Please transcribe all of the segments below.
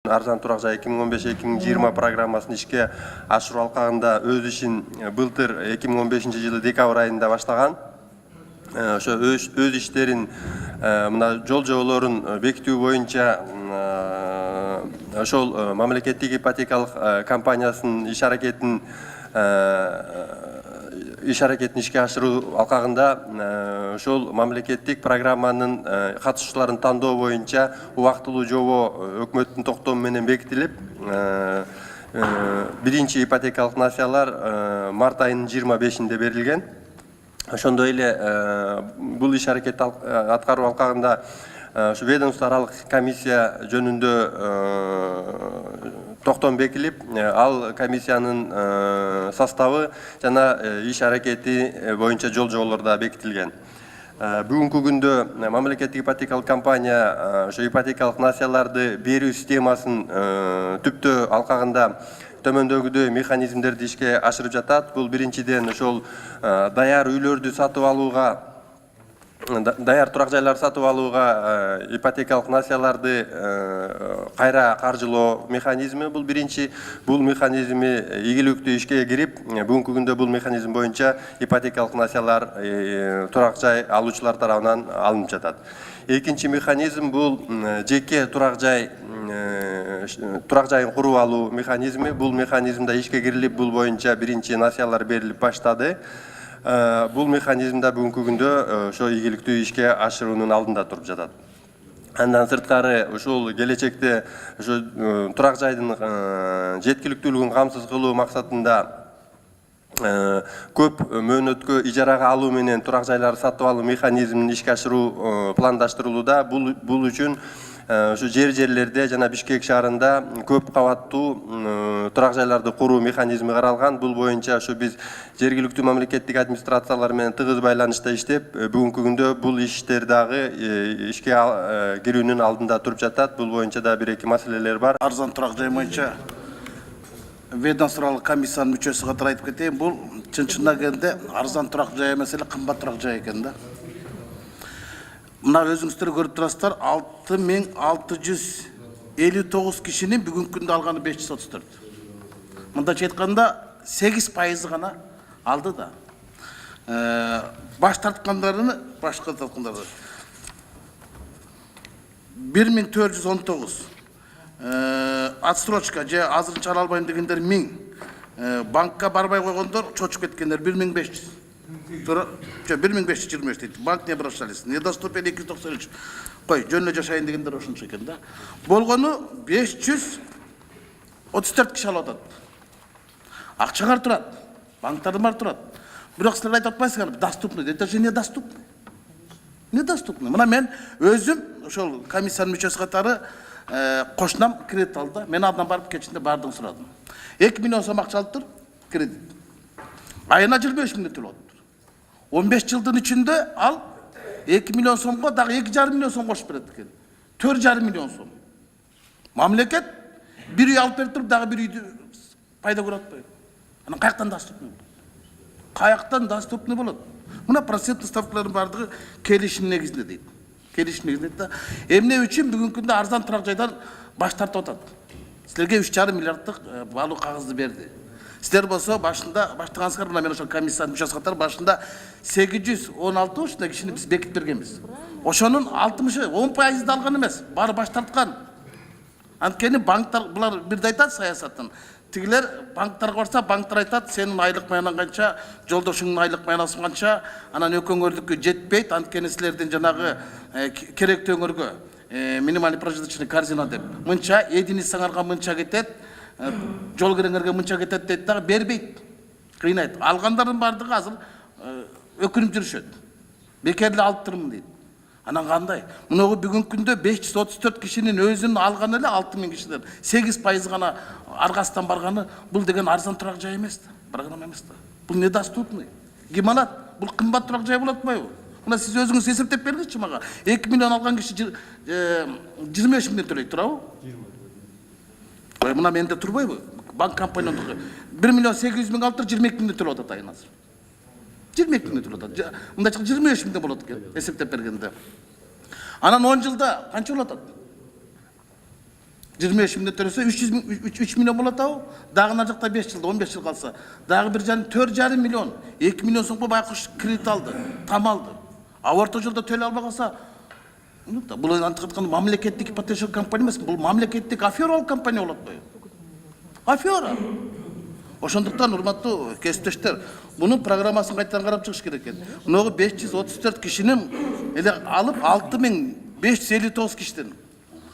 арзан турак жай 2015-2020 программасын ишке ашыруу алкагында өз ишин былтыр 2015-жылы декабрь айында баштаган. Ошо өз иштерин мына жол жоболорун бекитүү боюнча ошол мамлекеттик ипотекалык компаниясынын иш аракетин ишке ашыруу алкагында ошол мамлекеттик программанын катышуучуларын тандоо боюнча убактылуу жобо өкмөттүн токтому менен бекитилип, биринчи ипотекалык насыялар март айынын 25-inde берилген. Ошондой эле бул иш аракетти аткаруу алкагында ушу ведомство аралык комиссия жөнүндө токтом бекилип, ал комиссиянын составы жана иш аракети боюнча жол жоболор да бекитилген. Бүгүнкү күндө мамлекеттик ипотекалык компания ошо ипотекалык насыяларды берүү системасын түптөө алкагында төмөндөгүдөй механизмдерди ишке ашырып жатат. Бул биринчиден ошол даяр үйлөрдү сатып алууга, даяр турак жайларды сатып алууга ипотекалык насыяларды кайра каржылоо механизми. Бул биринчи, бул механизми ийгиликтүү ишке кирип, бүгүнкү күндө бул механизм боюнча ипотекалык насыялар турак жай алуучулар тарабынан алынып жатат. Экинчи механизм бул жеке турак жайын куруп алуу механизми. Бул механизмда ишке кирилип, бул боюнча биринчи насыялар берилип баштады. Бул механизмда бүгүнкү күндө ошо ийгиликтүү ишке ашыруунун алдында туруп жатат. Андан сырткары ушул келечекте ошо турак жайдын жеткиликтүүлүгүн камсыз кылуу максатында көп мөөнөткө ижарага алуу менен турак жайларды сатып алуу механизмин ишке ашыруу пландаштырылууда. Бул үчүн ушу жерлерде жана Бишкек шаарында көп кабаттуу турак жайларды куруу механизми каралган. Бул боюнча ушу биз жергиликтүү мамлекеттик администрациялар менен тыгыз байланышта иштеп, бүгүнкү күндө бул иштер дагы ишке кирүүнүн алдында туруп жатат. Бул боюнча да бир-эки маселелер бар. Арзан турак жай боюнча ведомстволук комиссиянын мүчөсү катары айтып кетейин. Бул чын-чынына келгенде арзан турак жай эмес эле, кымбат турак жай экен да. Мына өзүңүздөр көрүп турасыздар, 6659 кишинин бүгүнкү күндө алганы 534. Мындайча айтканда 8% гана алды да. Баш тарткандарыны 1419. Отсрочка же азырынча ала албайм дегендер 1000. Банкка барбай койгондор, чочуп кеткендер 1500. 1523 дейт. Банк не обращались. Недоступен 293. Кой, жөнүнө жашайын дегендер ошончо экен да. Болгону 534 киши алып атат. Акчагар турат. Банктарда бар турат. Бирок силер айтып атпайсыңар, доступный. Это же недоступный. Недоступный. Мына мен өзүм ошол комиссиянын мүчөсү катары кошунам кредит алды. Мен алдынан барып кечинде бардыгын сурадым. 2 миллион сом акча алып тур, кредит. Айына 25 миң төлөп атат. 15 жылдын ичинде ал 2 миллион сомго дагы 2,5 миллион сом кошуп берет экен. 4,5 миллион сом. Мамлекет бир үй алып берип туруп, дагы бир үйдү пайда көрүп атпайбы? Анан каяктан доступный болот? Каяктан доступный болот? Мына процент ставкалардын бардыгы келишим негизинде дейт. Келишим негизинде да. Эмне үчүн бүгүнкү күндө арзан турак жайдан баш тартып атат? Силерге 3,5 миллиарддык баалуу кагызды берди. Силер болсо башында баштагансыздар, мына мен ошол комиссиянын мүчөсү катары башында 816 ушундай кишини биз бекитип бергенбиз. Ошонун 10% алган эмес, баары баш тарткан. Анткени банктар булар бирде айтат саясатын. Тигилер банктарга барса, банктар айтат, сенин айлык маянан канча, жолдошуңдун айлык маянасы канча, анан өкөңөрдүккө жетпейт, анткени силердин жанагы керектөөңөргө минимальный прожиточный корзина деп. Мынча единицаңарга мынча кетет, жол кереңерге мынча кетет дейт дагы бербейт. Кыйнайт. Алгандардын бардыгы азыр өкүнүп жүрүшөт. Бекерли алып турмун дейт. Анан кандай? Мынагы бүгүнкү күндө 534 кишинин өзүнүн алганы эле 6000 кишиден 8% гана аргасынан барганы, бул деген арзан турак жай эмес да. Программа эмес да. Бул недоступный. Ким алат? Бул кымбат турак жай болот атпайбы? Мына сиз өзүңүз эсептеп бергичи мага. 2 миллион алган киши 25 миң төлөйт турабы? 20. Мына менде турбайбы? Банк компанияда 1 миллион 800 миң алып тур, 22 миң төлөп атат айына. 22 миң төлөп атат. Мындайча 25 миң болот экен эсептеп бергенде. Анан 10 жылда канча болот атат? 25 миллион төлесе 3 миллион болот ау. Дагы ана жакта 5 жылда 15 жыл калса, дагы 4,5 миллион, 2 миллион сомго байкуш кредит алды, там алды. А орто жылда төлөй албай калса, бул антыкаткан мамлекеттик ипотечалык компания эмес, бул мамлекеттик афералык компания болот го. Афера. Ошондуктан урматтуу кесиптештер, бунун программасын кайтадан карап чыгыш керек экен. Мынагы 534 кишинин эле алып 6559 кишиден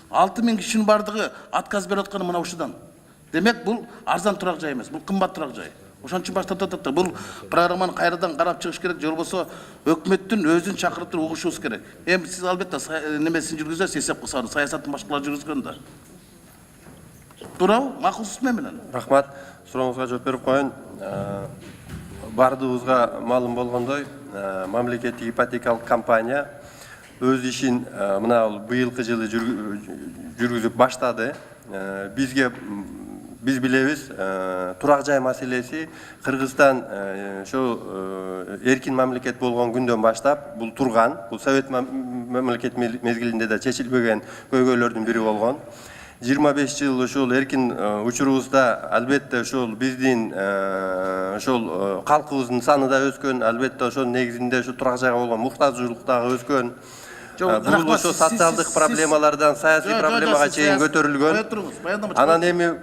6000 кишинин бардыгы отказ берип атканы мына ушудан. Демек бул арзан турак жай эмес, бул кымбат турак жай. Ошон үчүн баштап бул программаны кайрадан карап чыгыш керек, же болбосо өкмөттүн өзүн чакырып туруп угушубуз керек. Эми сиз албетте немесин жүргүзөсүз, эсеп кылсаңыз, саясаттын башкалар жүргүзгөн да. Туурабы? Макулсузбу мен менен? Рахмат. Сурооңузга жооп берип коеюн. Бардыгыбызга маалым болгондой, мамлекеттик ипотекалык компания өз ишин мына быйылкы жылы жүргүзүп баштады. Биз билебиз, турак жай маселеси Кыргызстан ошо эркин мамлекет болгон күндөн баштап бул турган. Бул совет мамлекет мезгилинде да чечилбеген көйгөйлөрдүн бири болгон. 25 жыл ошол эркин учурубузда албетте ошол биздин ошол калкыбыздын саны да өскөн, албетте ошонун негизинде ошо турак жайга болгон муктажуулук дагы өскөн. Бул ошо социалдык проблемалардан саясий проблемага чейин көтөрүлгөн. Анан эми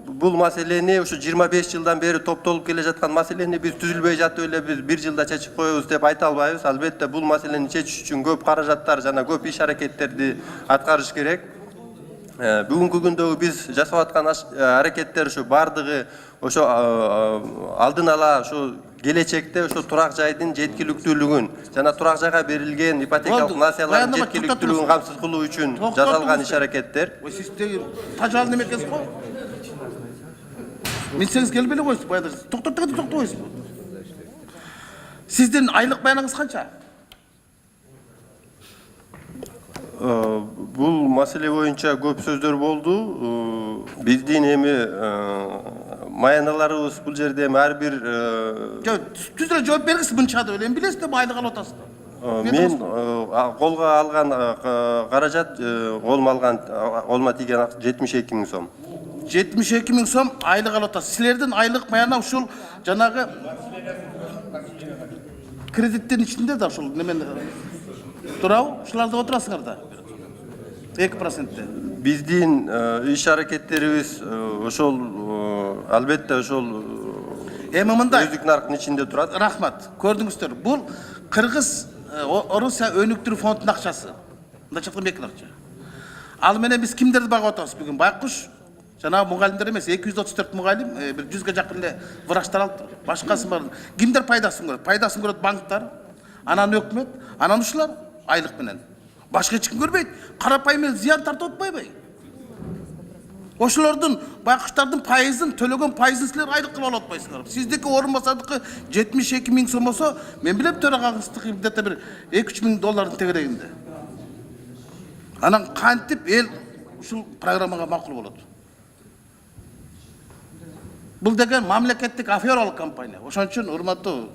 бул маселени ошо 25 жылдан бери топтолуп келе жаткан маселени биз түзүлбөй жатып эле биз бир жылда чечип коебуз деп айта албайбыз. Албетте бул маселени чечиш үчүн көп каражаттар жана көп иш аракеттерди аткарыш керек. Бүгүнкү күндөгү биз жасап аткан аракеттер ошо бардыгы ошо алдын ала ошо келечекте ошо турак жайдын жеткиликтүүлүгүн жана турак жайга берилген ипотекалык насыялардын жеткиликтүүлүгүн камсыз кылуу үчүн жасалган иш аракеттер. Сиз тажал неме экенсиз го? Минсеңиз келбей эле койсуз, баягы токтотуп токтобойсузбу? Сиздин айлык баяныңыз канча? Бул маселе боюнча көп сөздөр болду. Биздин эми маяналарыбыз бул жерде ар бир түз эле жооп бергиле, мынча деп эле билесиз да, айлык алып атасыз да. Мен колго алган каражат, колума тийген 72 000 сом. 72 000 сом айлык алып атасыз. Силердин айлык маяна ушул жанагы кредиттин ичинде да ушул немен турабы? Ушуларда отурасыңар да. 2%. Биздин иш аракеттерибиз ошол албетте ошол эми мындай өздүк нарктын ичинде турат. Рахмат. Көрдүңүздөр. Бул Кыргыз Орусия өнүктүрүү фондунун акчасы. Мында чыккан бекер акча. Ал менен биз кимдерди багып атабыз бүгүн? Байкуш жана мугалимдер эмес, 234 мугалим, бир 100га жакын эле врачтар алып, башкасы бар. Кимдер пайдасын көрөт? Пайдасын көрөт банктар, анан өкмөт, анан ушулар айлык менен. Башка эч ким көрбөйт. Карапайым эл зыян тартып атпайбы? Ошолордун байкуштардын пайызын төлөгөн пайызын силер айлык кылып алып атпайсыңар. Сиздики орун басардыкы 72 000 сом болсо, мен билем төрагаңыздыкы где-то бир 2-3 000 доллардын тегерегинде. Анан кантип эл ушул программага макул болот? Бул деген мамлекеттик афералык компания. Ошон үчүн урматтуу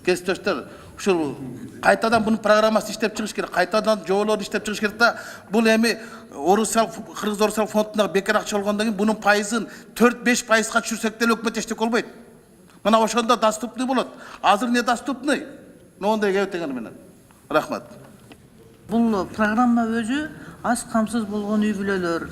кесиптештер, ушул кайтадан бунун программасын иштеп чыгыш керек, кайтадан жоболорду иштеп чыгыш керек да. Бул эми Кыргыз Орусиялык фондундагы бекер акча болгондон кийин бунун пайызын 4-5%га түшүрсек деле өкмөт эчтек болбойт. Мына ошондо доступный болот. Азыр не доступный? Моундай кебетеңер менен. Рахмат. Бул программа өзү аз камсыз болгон үй бүлөлөр,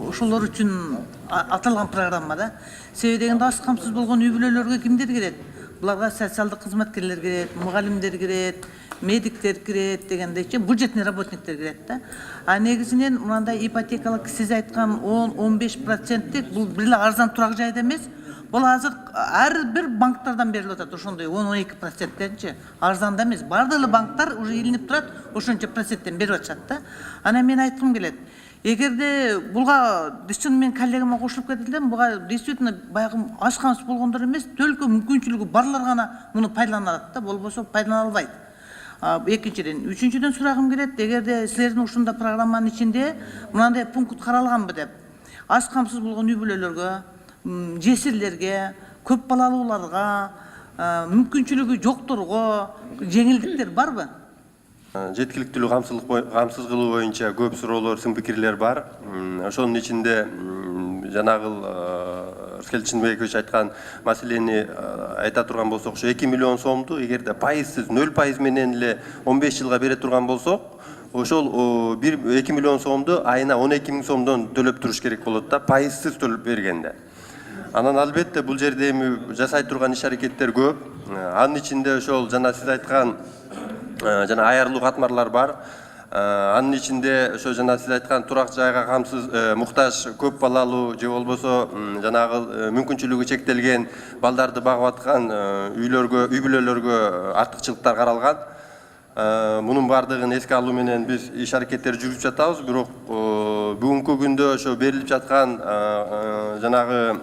ошолор үчүн аталган программа да. Себеби дегенде аз камсыз болгон үй бүлөлөргө кимдер кирет? Буларга социалдык кызматкерлер кирет, мугалимдер кирет, медиктер кирет дегендейчи, бюджетный работниктер кирет да. А негизинен мындай ипотекалык сиз айткан 10-15%тик бул бир эле арзан турак жайда эмес. Бул азыр ар бир банктардан берилип атат, ошондой 10-12%-тенчи. Арзан да эмес. Бардык эле банктар уже илинип турат, ошончо проценттен берип атышат да. Анан мен айткым келет. Эгерде булга чын мен коллегама кошулуп кетилдим, буга действительно баягы аз камсыз болгондор эмес, төлкө мүмкүнчүлүгү барлар гана муну пайдаланат да, болбосо пайдалана албайт. Экинчиден, үчүнчүдөн сурагым келет, эгерде силердин ушундай программанын ичинде мындай пункт каралганбы деп. Аз камсыз болгон үй бүлөлөргө, жесирлерге, көп балалууларга, мүмкүнчүлүгү жокторго жеңилдиктер барбы? Жеткиликтүүлүк камсыз кылуу боюнча көп суроолор, сын пикирлер бар. Ошонун ичинде жанагы Рыскелди Чынбекович айткан маселени айта турган болсок, ошо 2 миллион сомду эгерде пайызсыз 0% менен эле 15 жылга бере турган болсок, ошол 2 миллион сомду айына 12 миң сомдон төлөп туруш керек болот да, пайызсыз төлөп бергенде. Анан албетте бул жерде эми жасай турган иш аракеттер көп. Анын ичинде ошол жана сиз айткан жана аярлуу катмарлар бар. Анын ичинде ошо жана сиз айткан турак жайга камсыз муктаж көп балалуу же болбосо жанагы мүмкүнчүлүгү чектелген балдарды багып аткан үйлөргө, үй бүлөлөргө артыкчылыктар каралган. Мунун бардыгын эске алуу менен биз иш аракеттер жүргүзүп жатабыз, бирок бүгүнкү күндө ошо берилип жаткан жанагы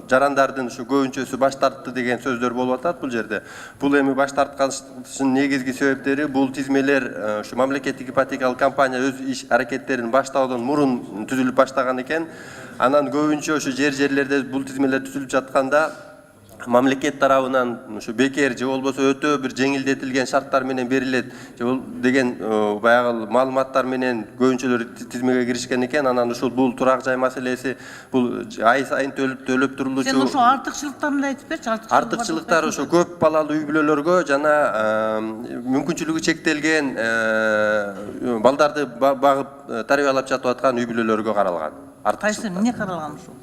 жарандардын ушу көбүнчөсү баш тартты деген сөздөр болуп атат бул жерде. Бул эми баш тартканчынын негизги себептери бул тизмелер ушу мамлекеттик ипотекалык компания өз иш аракеттерин баштоодон мурун түзүлүп баштаган экен. Анан көбүнчө ошо жерлерде бул тизмелер түзүлүп жатканда мамлекет тарабынан ушу бекер же болбосо өтө бир жеңилдетилген шарттар менен берилет деген баягы маалыматтар менен көбүнчөлөр тизмеге киришкен экен. Анан ушул бул турак жай маселеси бул ай сайын төлөп турулуучу. Сен ошо артыкчылыктарын айтып берчи. Артыкчылыктар ошо көп балалуу үй бүлөлөргө жана мүмкүнчүлүгү чектелген балдарды багып тарбиялап жатып аткан үй бүлөлөргө каралган. Кайсы эмне каралган ушул?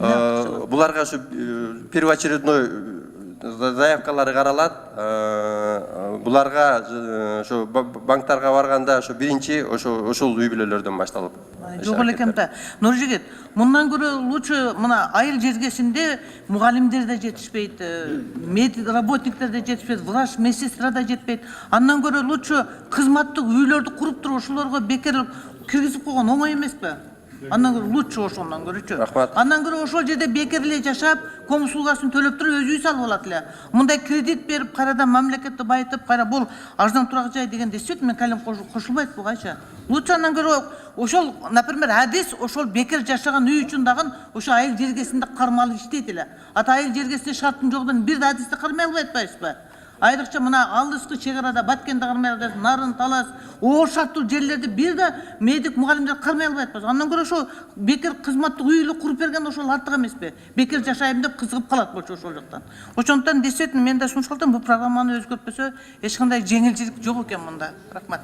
Буларга ушу первоочередной заявкалары каралат. Буларга ошо банктарга барганда ошо биринчи ошол үй бүлөлөрдөн башталып. Жок элекем да. Нуржигит, мындан көрө лучше мына айыл жергесинде мугалимдер да жетишпейт, медработниктер да жетишпейт, врач, медсестра да жетпейт. Андан көрө лучше кызматтык үйлөрдү куруп туруп ошолорго бекер киргизип койгон оңой эмеспи? Андан көрө лучше ошондон көрүчү. Рахмат. Андан көрө ошол жерде бекер эле жашап, комуз суугасын төлөп туруп өз үй салып алат эле. Мындай кредит берип, кайрадан мамлекетти байытып, кайра бул арзан турак жай деген действительно калем кошулбайт бул кайча. Лучше андан көрө ошол, например, адис ошол бекер жашаган үй үчүн дагы ошо айыл жергесинде кармалып иштейт эле. Ата айыл жергесинде шарттын жогунан бир да адисти кармай албай атпайсызбы? Айрыкча мына алыскы чек арада Баткенде кармай албайсыз, Нарын, Талас, оор шарттуу жерлерди бир да медик мугалимдер кармай албай атпайсыз. Андан көрө ошо бекер кызматтык үйлү куруп берген ошол артык эмеспи? Бекер жашайм деп кызыгып калат болчу ошол жактан. Ошондуктан действительно мен да сунушталтам, бул программаны өзгөртпөсө эч кандай жеңилчилик жок экен мында. Рахмат.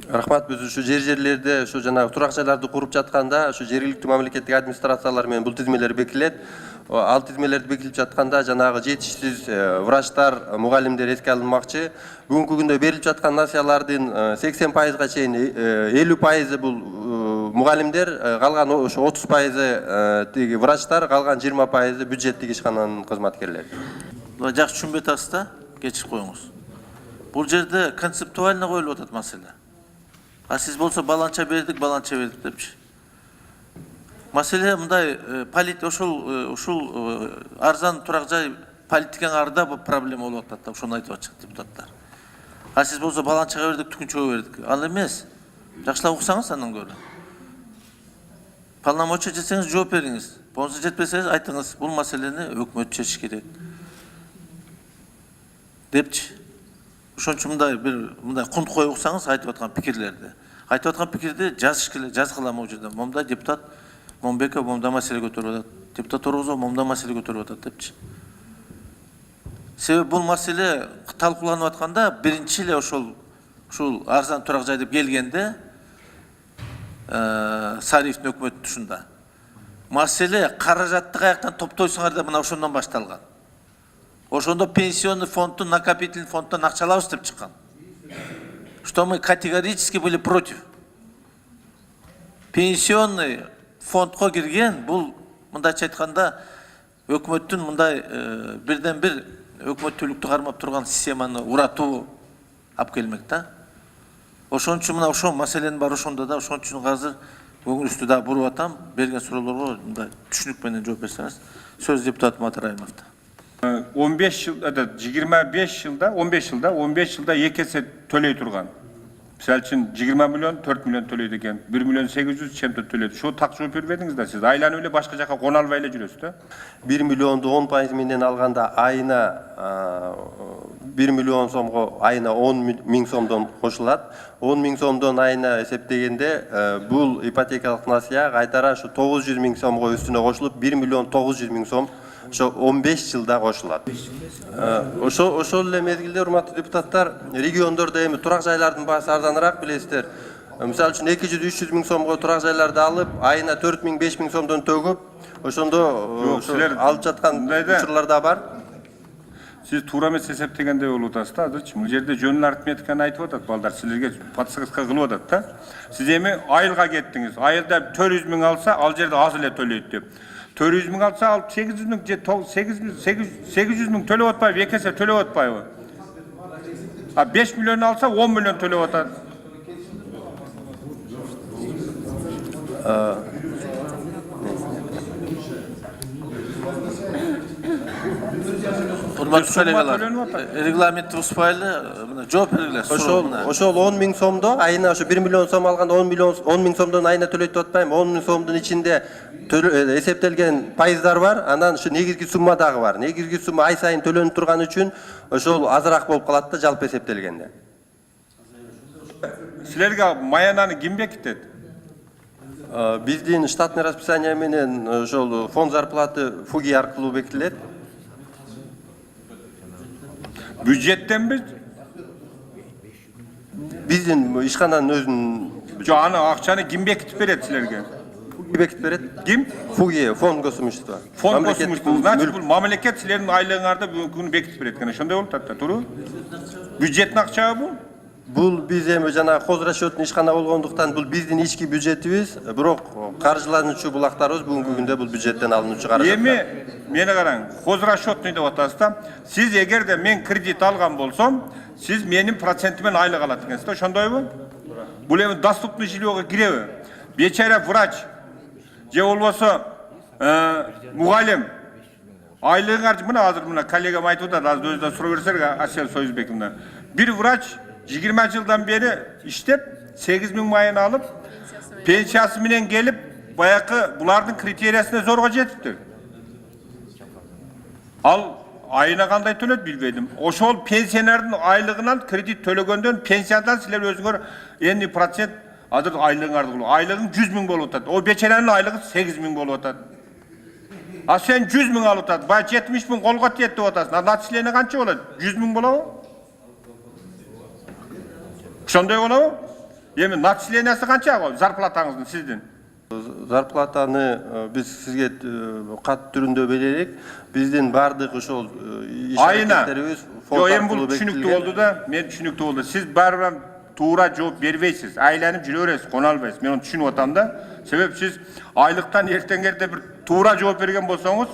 Рахмат, биз ушу жерлерде ушу жана турак жайларды куруп жатканда ушу жергиликтүү мамлекеттик администрациялар менен бул тизмелер бекитилет. Ал тизмелерди бекитип жатканда жанагы жетишсиз врачтар, мугалимдер эске алынмакчы. Бүгүнкү күндө берилип жаткан насыялардын 80%га чейин 50% бул мугалимдер, калган ошо 30% тиги врачтар, калган 20% бюджеттик ишкананын кызматкерлери. Жакшы түшүнбөй атасыз да, кечирип коюңуз. Бул жерде концептуально коюлуп атат маселе. А сиз болсо баланча бердик депчи. Маселе мындай ушул арзан турак жай политикаңарда проблема болуп атат да, ошону айтып атышат депутаттар. А сиз болсо баланчага бердик, түкүнчөгө бердик. Ал эмес. Жакшылап уксаңыз андан көрө. Полномочия жетсеңиз жооп бериңиз. Болсо жетпесеңиз айтыңыз, бул маселени өкмөт чечиш керек. Депчи. Ошон үчүн мындай кунт коюп уксаңыз айтып аткан пикирлерди. Айтып аткан пикирди жазыш керек, жазгыла могу жерде. Момда депутат Момбеков момда маселе көтөрүп атат. Депутат Орозов момда маселе көтөрүп атат депчи. Себеби бул маселе талкууланып атканда биринчи эле ушул арзан турак жай деп келгенде Сариевдин өкмөт тушунда. Маселе каражатты каяктан топтойсуңар деп мына ошондон башталган. Ошондо пенсионный фондтун, накопительный фондтон акча алабыз деп чыккан. Что мы категорически были против. Пенсионный фондко кирген бул мындайча айтканда өкмөттүн мындай бирден бир өкмөттүүлүктү кармап турган системаны уратуу алып келмек да. Ошон үчүн мына ошол маселенин баары ошондо да, ошон үчүн азыр көңүлүстү да буруп атам. Берген суроолорго мындай түшүнүк менен жооп берсеңиз. Сөз депутат Матараевовда. 15 жылда 25 жылда 15 жылда 2 есе төлөй турган. Misal için 20 milyon 4 milyon төлeydi eken, 1 milyon 800 çemte төлedi. Şu tak жооп бербедиңиз да siz. Айланы öyle başka жака кона албай эле жүрөсүз да. 1 миллионду 10% менен алганда айына 1 миллион сомго айына 10 миң сомдон кошулат. 10 миң сомдон айына эсептегенде бул ипотекалык насыя кайтара ушу 900 миң сомго үстүнө кошулуп 1 миллион 900 миң сом ошо 15 жылда кошулат. Ошол эле мезгилде урматтуу депутаттар, региондордо эми турак жайлардын баасы арзаныраак билесиздер. Мисалы үчүн 200-300 миң сомго турак жайларды алып, айына 4 миң 5 миң сомдон төгүп, ошондо алып жаткан учурлар да бар. Siz туура эмес эсептегендей болуп атасыз да азырчы. Бул жерде жөнүн арифметиканы айтып атат балдар, силерге подсказка кылып атат да. Сиз эми айылга кеттиңиз. Айылда 400 миң алса, ал жерде аз эле төлөйт деп. 400 миң алса, ал 800 миң же 800 миң төлөп атпайбы, эки эсе төлөп атпайбы? А 5 миллион алса, 10 миллион төлөп атат. Урматтуу коллегалар, регламентти бузбайлы жооп бергиле сурооңа. Ошол 10 миң сомдо айына ошо 1 миллион сом алганда 10 миң сомдон айына төлөйт деп атпайм. 10 миң сомдун ичинде эсептелген пайыздар бар, анан ушу негизги сумма дагы бар. Негизги сумма ай сайын төлөнүп турган үчүн ошол азыраак болуп калат да жалпы эсептелгенде. Силерге маянаны ким бекитет? Биздин штатный расписание менен ошол фонд зарплаты ФУГИ аркылуу бекитилет. Бюджеттенби? Биздин ишкананын өзүнүн Жо, аны акчаны ким бекитип берет силерге? бекитип берет. Ким? ФУГИ, фонд госимущества. Фонд госимущества. Значит, бул мамлекет силердин айлыгыңарды бүгүн бекитип берет экен. Ошондой болуп атат да, туура? Бюджеттин акчабы бул? Бул биз эми жана хозрасчётный ишкана болгондуктан бул биздин ички бюджетибиз, бирок каржылануучу булактарыбыз бүгүнкү күндө бул бюджеттен алынуучу каражат. Эми мени караң, хозрасчётный деп атасыз да. Сиз эгерде мен кредит алган болсом, сиз менин процентимен айлык алат экенсиз да, ошондойбу? Бул эми доступный жильёго киреби? Бечара врач же болбосо мугалим айлыгыңар мына азыр мына коллегам айтып атат, азыр өзүнөн суроо берсеңер Асел Союзбековна. Бир врач 20 жылдан бери иштеп 8 миң майын алып, пенсиясы менен келип, баякы булардын критериясына зорго жетиптир. Ал айына кандай төлөт билбедим. Ошол пенсионердин айлыгынан кредит төлөгөндөн пенсиядан силер өзүңөр 50% азыр айлыгыңарды кылып, айлыгың 100 миң болуп атат. О бечаранын айлыгы 8 миң болуп атат. А сен 100 миң алып атат, бая 70 миң колго тиет деп атасың. А начисление канча болот? 100 миң болобу? Ошондой болобу? Эми начислениясы канча зарплатаңыздын сиздин? Зарплатаны биз сизге кат түрүндө белгилейик. Биздин бардык ошол иш аракеттерибиз фонд аркылуу түшүнүктүү болду да, мен түшүнүктүү болду. Сиз баарынан туура жооп бербейсиз, айланып жүрө бересиз, кона албайсыз. Мен аны түшүнүп атам да. Себеп сиз айлыктан эртеңерде бир туура жооп берген болсоңуз,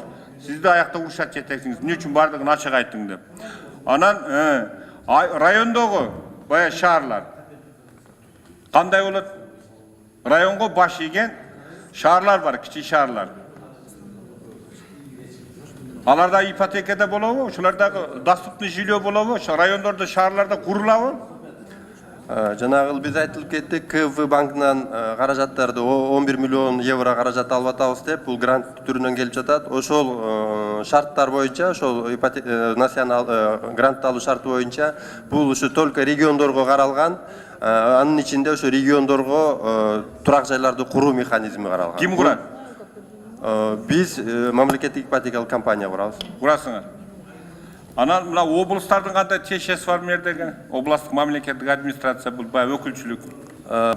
сизди аякта урушат жетексиңиз. Эмне үчүн бардыгын ачык айттың деп. Анан райондогу бая шаарлар кандай болот? Районго баш ийген шаарлар бар, кичи шаарлар. Аларда ипотекада болобу? Ошолардагы доступный жилье болобу? Ошо райондордо, шаарларда курулабы? Жанагы биз айтылып кеттик, КФ банкынан каражаттарды 11 миллион евро каражат алып атабыз деп, бул грант түрүнөн келип жатат. Ошол шарттар боюнча, ошол национал грант алуу шарты боюнча бул ушу только региондорго каралган. Анын ичинде ошо региондорго турак жайларды куруу механизми каралган. Ким курат? Биз мамлекеттик ипотекалык компания курабыз. Курасыңар. Анан мына облустардын кандай тиешеси бар мердеги? Областтык мамлекеттик администрация бул бая өкүлчүлүк.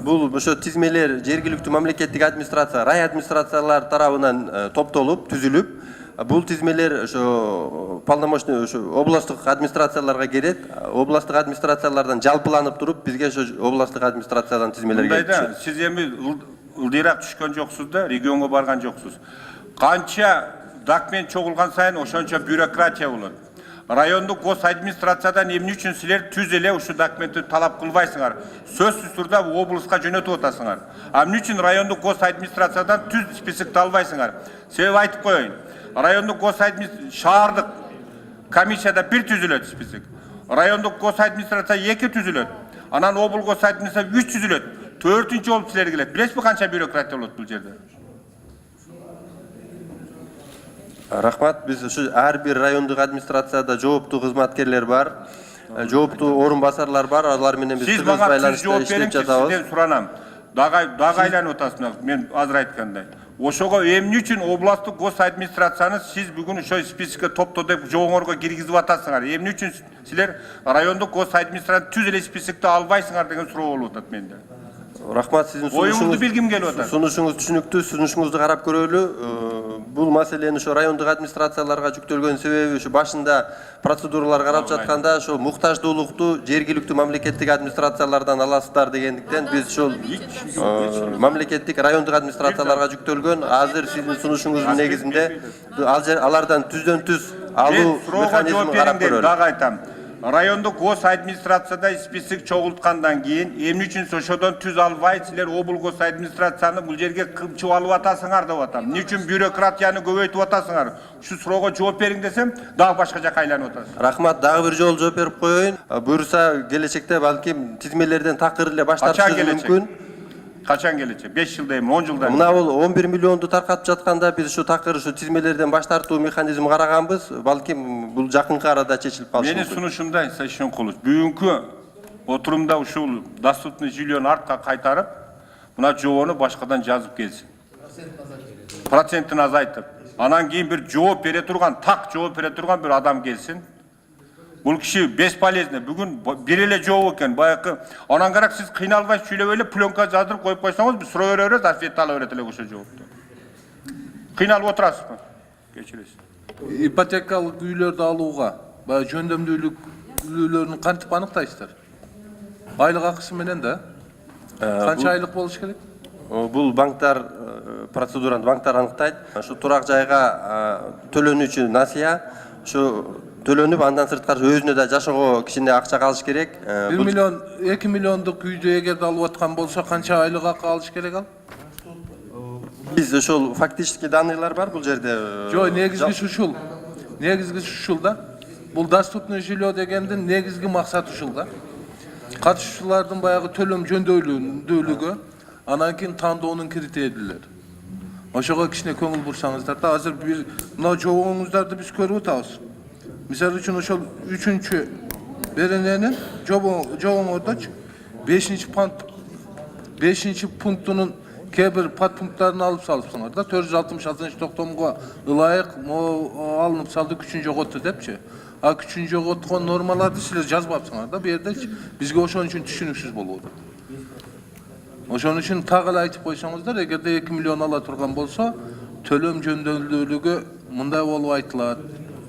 Бул ошо тизмелер жергиликтүү мамлекеттик администрация, рай администрациялар тарабынан топтолуп, түзүлүп, бул тизмелер ошо полномочный ошо областтык администрацияларга келет. Областтык администрациялардан жалпыланып туруп, бизге ошо областтык администрациядан тизмелер келип түшөт. Мындайда, сиз эми ылдыйраак түшкөн жоксуз да, регионго барган жоксуз. Канча документ чогулган сайын ошончо бюрократия болот. Райондук гос администрациядан эмне үчүн силер түз эле ушу документти талап кылбайсыңар? Сөзсүз турда облуска жөнөтүп атасыңар. А эмне үчүн райондук гос администрациядан түз списокти албайсыңар? Себеп айтып коеюн. Райондук гос шаардык комиссияда бир түзүлөт список. Райондук гос администрация 2 түзүлөт. Анан облго сайтында 3 түзүлөт. 4-нчү болуп силер келет. Билесизби канча бюрократия болот бул жерде? Рахмат, биз ушу ар бир райондук администрацияда жооптуу кызматкерлер бар, жооптуу орун басарлар бар, алар менен биз Сиз тыгыз мага түз байланышта жооп иштеп бериңчи, жатабыз. сизден суранам. Дагы айланып атасыңар, мен азыр айткандай. Ошого эмне үчүн областтык гос администрацияны сиз бүгүн ошо спискке топтоо деп жобоңорго киргизип атасыңар? Эмне үчүн силер райондук гос администрацияны түз эле спискте албайсыңар деген суроо болуп атат менде. Рахмат, сиздин Оюңузду билгим келип атат. сунушуңуз түшүнүктүү, сунушуңузду карап көрөлү. Бул маселени ошо райондук администрацияларга жүктөлгөн себеби ушу башында процедуралар карап жатканда ошо муктаждуулукту жергиликтүү мамлекеттик администрациялардан аласыздар дегендиктен биз ошол мамлекеттик райондук администрацияларга жүктөлгөн. Азыр сиздин сунушуңуздун негизинде алардан түздөн түз алуу механизмин карап көрөлү. Дагы айтам. Райондук гос администрацияда список чогулткандан кийин эмне үчүн ошодон түз албай силер облук гос администрацияны бул жерге кымчып алып атасыңар деп атам. Эмне үчүн бюрократияны көбөйтүп атасыңар? Ушу суроого жооп бериң десем, дагы башка жака айланып атасыз. Рахмат, дагы бир жолу жооп берип коеюн. Буюрса келечекте балким тизмелерден такыр эле баш тартышыбыз мүмкүн. Качан келечек? 5 жылда эми, 10 жылда. Мына бул 11 миллионду таркатып жатканда биз ушу такыр ушу тизмелерден баш тартуу механизмин караганбыз. Балким бул жакынкы арада чечилип калышы Менин мүмкүн. сунушумда Сайшын Кулуш, бүгүнкү отурумда ушул доступный жильону артка кайтарып, мына жобону башкадан жазып келсин. Процентин азайтып. Анан кийин бир жооп бере турган, так жооп бере турган бир адам келсин. Бул киши бесполезный. Бүгүн бир эле жооп экен, баягы. Анан карак сиз кыйналбай сүйлөп эле пленка жаздырып коюп койсоңуз, биз суроо беребиз, ответ ала берет эле ошо жоопту. Кыйналып отурасызбы? Кечиресиз. Ипотекалык үйлөрдү алууга баягы жөндөмдүүлүктөрүн кантип аныктайсыздар? Айлык акысы менен да? Канча айлык болуш керек? Бул банктар процедураны банктар аныктайт. Ушу турак жайга төлөнүүчү насыя ушу төлөнүп андан сырткары өзүнө да жашоого кичине акча калыш керек. 1 миллион, 2 миллиондук үйдү эгерде алып аткан болсо канча айлык акы алыш керек ал? Биз ошол фактический данныйлар бар бул жерде. Жок, негизгиси ушул. Негизгиси ушул да. Бул доступный жилье дегендин негизги максаты ушул да. Катышуучулардын баягы төлөм жөндөмдүүлүгү, анан кийин тандоонун критерийлери. Ошого кичине көңүл бурсаңыздар да. Азыр бир мына жобоңуздарды биз көрүп атабыз. Мисалы үчүн ошол 3-чү берененин жобоңордочу 5-чи пунктунун кээ бир подпункттарын алып салыпсыңар да. 466 токтомго ылайык алынып салды, күчүн жоготту депчи. А күчүн жоготкон нормаларды силер жазбапсыңар да бу жердечи. Бизге ошон үчүн түшүнүксүз болуп атат. Ошон үчүн так эле айтып койсоңуздар, эгерде 2 миллион ала турган болсо, төлөм жөндөмдүүлүгү мындай болуп айтылат.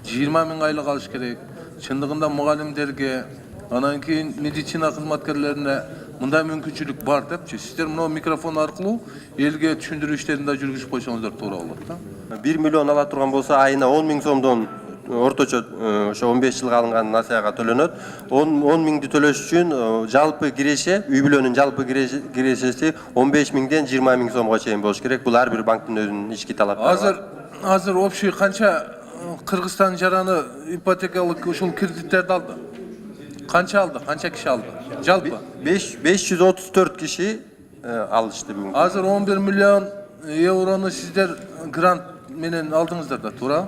20 000 айлык алыш керек. Чындыгында мугалимдерге, анан кийин медицина кызматкерлерине мындай мүмкүнчүлүк бар депчи. Сиздер мына микрофон аркылуу элге түшүндүрүү иштерин да жүргүзүп койсоңуздар туура болот да. 1 миллион ала турган болсо айына 10 000 сомдон орточо ошо 15 жылга алынган насыяга төлөнөт. 10 000ди төлөш үчүн жалпы киреше, үй бүлөнүн жалпы кирешеси 15 000ден 20 000 сомго чейин болуш керек. Бул ар бир банктын өзүнүн ички талаптары. Азыр общий канча Кыргызстан жараны ипотекалык ушул кредиттерди алды? Канча алды? Канча киши алды? Жалпы 534 киши алышты бүгүн. Азыр 11 миллион еврону сиздер грант менен алдыңыздар да, туура?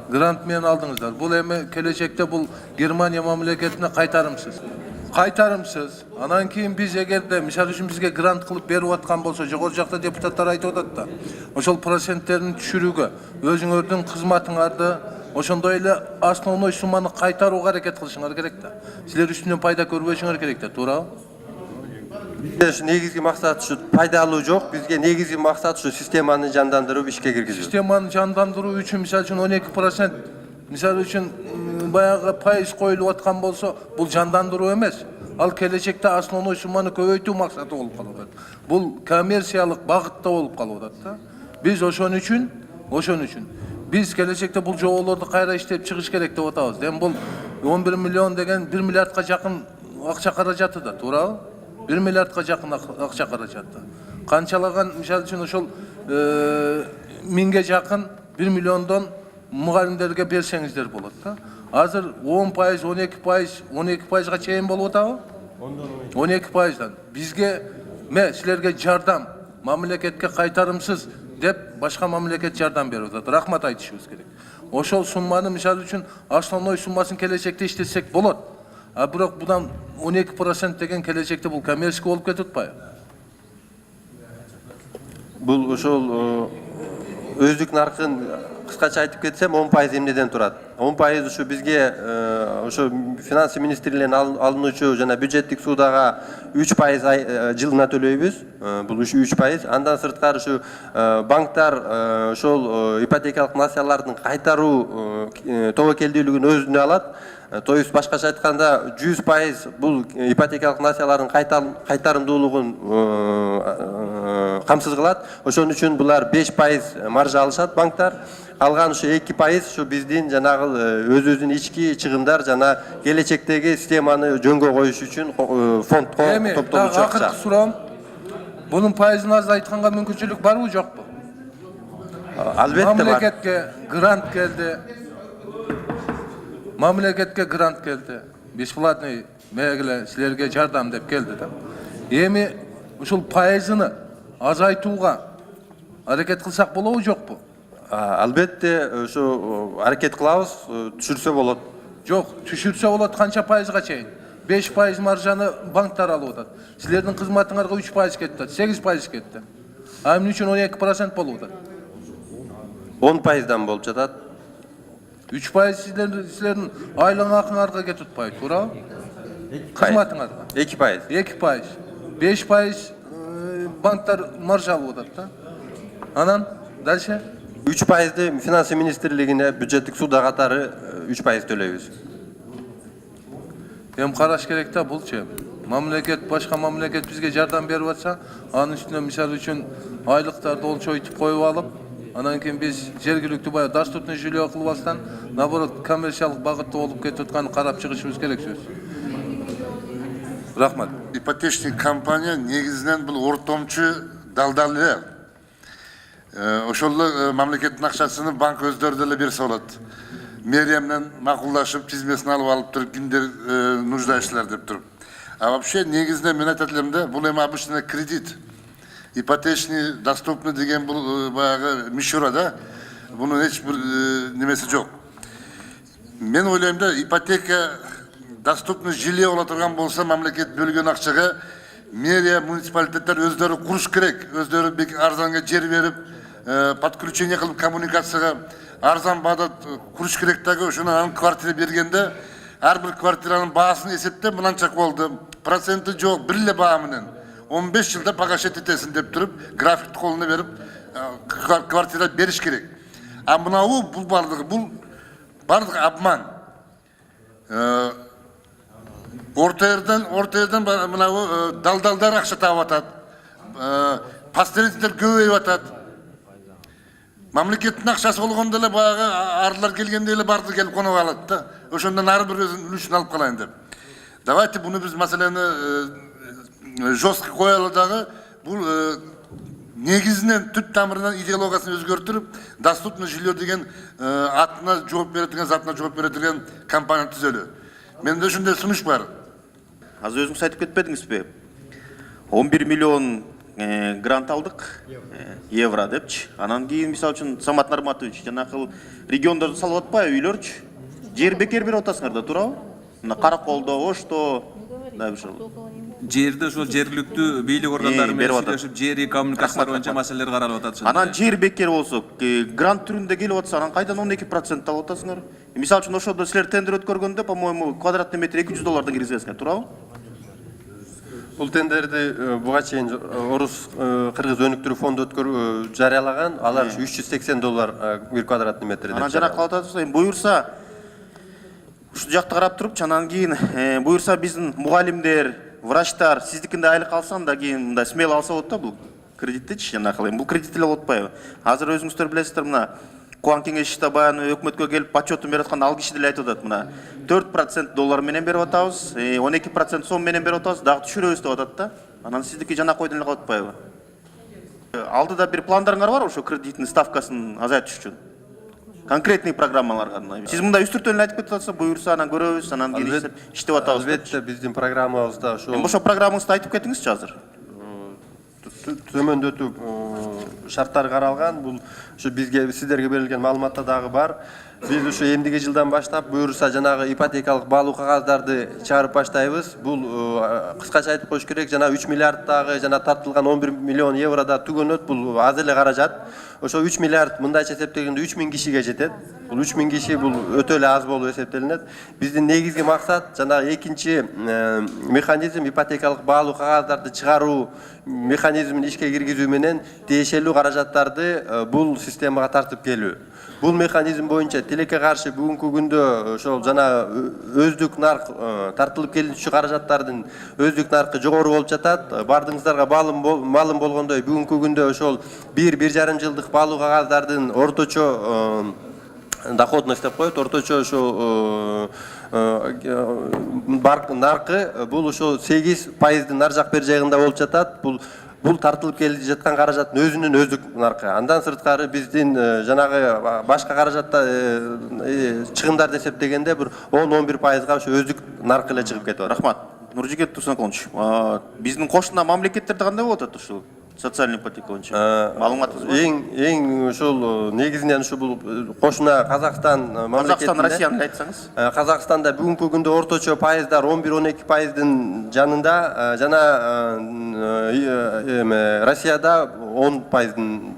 Грант менен алдыңыздар. Бул эми келечекте бул Германия мамлекетине кайтарымсыз. Кайтарымсыз. Анан кийин биз эгерде мисалы үчүн бизге грант кылып берип аткан болсо, жогору жакта депутаттар айтып атат да. Ошол проценттерин түшүрүүгө өзүңөрдүн кызматыңарды, ошондой эле основной сумманы кайтарууга аракет кылышыңар керек да. Силер үстүнөн пайда көрбөшүңөр керек да, туурабы? Бизде негизги максат ушу пайда алуу жок. Бизге негизги максат ушу системаны жандандырып ишке киргизүү. Системаны жандандыруу үчүн мисалы үчүн 12%, мисалы үчүн баягы пайыз коюлуп аткан болсо, бул жандандыруу эмес. Ал келечекте основной сумманы көбөйтүү максаты болуп калып атат. Бул коммерциялык багытта болуп калып атат да. Биз ошон үчүн биз келечекте бул жоболорду кайра иштеп чыгыш керек деп атабыз. Эми бул 11 миллион деген 1 миллиардка жакын акча каражаты да, туурабы? 1 миллиардка жакын акча каражаты. Канчалаган мисалы үчүн ошол 1000ге жакын 1 миллиондон мугалимдерге берсеңиздер болот да. Азыр 10%, 12%, 12%га чейин болуп атабы? 12%. Bizge sizlerge жардам, мамлекетке кайтарымсыз деп башка мамлекет жардам берип атат. Рахмат айтышыбыз керек. Ошол сумманы мисалы үчүн основной суммасын келечекте иштетсек болот. А бирок будан 12% деген келечекте бул коммерческий болуп кетип атпайбы? Бул ошол өздүк наркын кыскача айтып кетсем 10% эмнеден турат. 10% ушу бизге ошо финансы министрлигинен алынуучу жана бюджеттик суудага 3% жылына төлөйбүз. Бул ушу 3%. Андан сырткары ушу банктар ошол ипотекалык насыялардын кайтаруу тобокелдүүлүгүн өзүнө алат. То есть башкача айтканда 100% бул ипотекалык насыялардын кайтарымдуулугун камсыз кылат. Ошон үчүн булар 5% маржа алышат банктар. Калган ушу 2% ушу биздин жанагы өзүбүздүн ички чыгымдар жана келечектеги системаны жөнгө коюш үчүн фондко топтолуучу акча. Акыркы суроом, бунун пайызын азайтканга мүмкүнчүлүк барбы жокпу? Албетте бар. Мамлекетке грант келди. Мамлекетке грант келди. Бесплатный мегиле силерге жардам деп келди да. Эми ушул пайызыны азайтууга аракет кылсак болобу жокпу? Албетте ушу аракет кылабыз, түшүрсө болот. Жок, түшүрсө болот канча пайызга чейин? 5% маржаны банктар алып атат. Силердин кызматыңарга 3% кетти, 8% кетти. А эмне үчүн 12% болуп атат? 10%дан болуп жатат. 3% силердин айлык акыңарга кетип атпайбы, туурабы? Кызматыңарга. 2%. 2%. 5% банктар маржа алып атат да. Анан дальше 3%ды финансы министрлигине бюджеттик суда катары 3% төлөйбүз. Эми караш керек да булчу. Мамлекет, башка мамлекет бизге жардам берип атса, анын үстүнө мисалы үчүн айлыктарды олчойтуп коюп алып, анан кийин биз жергиликтүү баягы доступный жилье кылбастан, наоборот, коммерциялык багытта болуп кетип атканын карап чыгышыбыз керек сөз. Рахмат. Ипотечный компания негизинен бул ортомчу далдал эле. Ошол мамлекеттин акчасын банк өздөрү деле берсе болот. Мэрия менен макулдашып, тизмесин алып туруп, кимдер нуждающийлер деп туруп. А вообще негизинен мен айтат элем да, бул эми обычный кредит. Ипотечный доступный деген бул баягы мишура да. Бунун эч бир немеси жок. Мен ойлойм да, ипотека доступный жилье боло турган болсо, мамлекет бөлгөн акчага мэрия, муниципалитеттер өздөрү куруш керек. Өздөрү бек арзанга жер берип, подключение кылып коммуникацияга арзан баада куруш керек дагы. Ошону анын квартира бергенде ар бир квартиранын баасын эсептеп мынанча болду. Проценти жок, бир эле баа менен 15 жылда погашать этесиң деп туруп, графикти колуна берип квартира бериш керек. А мынабу бул бардыгы обман. Орта жерден мынабу далдалдар акча таап атат. Посредниктер көбөйүп атат. Мамлекеттин акчасы болгондо эле баягы арлар келгенде эле барды келип конуп алат да. Ошондон ар бир өзүнүн үлүшүн алып калайын деп. Давайте буну биз маселени жестко коелу дагы. Бул негизинен түп тамырынан идеологиясын өзгөртүп, доступный жилье деген атына жооп беретиген, затына жооп беретиген компания түзөлү. Менде ушундай сунуш бар. Азыр өзүңүз айтып кетпедиңизби? 11 миллион грант алдык, евро депчи. Анан кийин мисалы үчүн Самат Нарматович жанакы региондорду салып атпайбы үйлөрчү? Жер бекер берип атасыңар да, туурабы? Мына Караколдо, Ошто, дагы ошол. Жерде ошол жергиликтүү бийлик органдары менен сүйлөшүп, жери коммуникациялар боюнча маселелер каралып атат. Анан жер бекер болсо, грант түрүндө келип атса, анан кайдан 12% алып атасыңар? Мисалы үчүн ошодо силер тендер өткөргөндө, по-моему, квадратный метр $200 киргизесиңер, туурабы? Бул тендерди буга чейин Орус Кыргыз өнүктүрүү фонду жарыялаган. Алар $380 бир квадратный метр деп. Анан жана калып атат, буюрса ушул жакты карап туруп, анан кийин буюрса биздин мугалимдер, врачтар сиздикинде айлык алсам да кийин мындай смело алса болот да бул кредиттичи жанакы. Бул кредит эле болуп атпайбы? Азыр өзүңүздөр билесиздер, мына Куан кеңеште баягы өкмөткө келип отчетун берип аткан ал киши деле айтып атат, мына 4% доллар менен берип атабыз, 12% сом менен берип атабыз, дагы түшүрөбүз деп атат да. Анан сиздики жана койдон эле калып атпайбы? Алдыда бир пландарыңар бар ошо кредиттин ставкасын азайтыш үчүн? конкретный программаларга. Сиз мындай үстүртөн айтып кетип атса, буюрса анан көрөбүз, анан кийин иштеп атабыз. Албетте биздин программабызда ошол Ошо программаңызды айтып кетиңизчи азыр. төмөндөтүү шарттары каралган. Бул ушу бизге сиздерге берилген маалыматта дагы бар. Биз ушу эмдиги жылдан баштап буюрса жанагы ипотекалык баалуу кагаздарды чыгарып баштайбыз. Бул кыскача айтып коюш керек, жана 3 миллиарддагы жана тартылган 11 миллион еврода түгөнөт. Бул аз эле каражат. Ошо 3 миллиард мындайча эсептегенде 3000 кишиге жетет. Бул 3000 киши бул өтө эле аз болуп эсептелинет. Биздин негизги максат жанагы экинчи механизм ипотекалык баалуу кагаздарды чыгаруу механизмин ишке киргизүү менен тиешелүү каражаттарды бул системага тартып келүү. Бул механизм боюнча тилекке каршы бүгүнкү күндө ошол жана өздүк нарк тартылып келүүчү каражаттардын өздүк наркы жогору болуп жатат. Бардыгыңыздарга маалым болгондой бүгүнкү күндө ошол 1-1,5 жылдык баалуу кагаздардын орточо доходность деп коет, орточо ошо наркы бул ошо 8%-дын нар жак бер жагында болуп жатат. Бул тартылып келип жаткан каражаттын өзүнүн өздүк наркы. Андан сырткары биздин жанагы башка каражатта чыгымдарды эсептегенде бир 10-11%га ошо өздүк наркы эле чыгып кетип атат. Рахмат. Нуржигит Тусанкулович, биздин кошуна мамлекеттерде кандай болуп атат ушул социальный ипотека боюнча? Маалыматыңыз бар? Эң ушул негизинен ушу бул кошуна Казакстан мамлекетинде. Казакстан, Россияны айтсаңыз. Казакстанда бүгүнкү күндө орточо пайыздар 11-12%дын жанында, жана Россияда 10%дын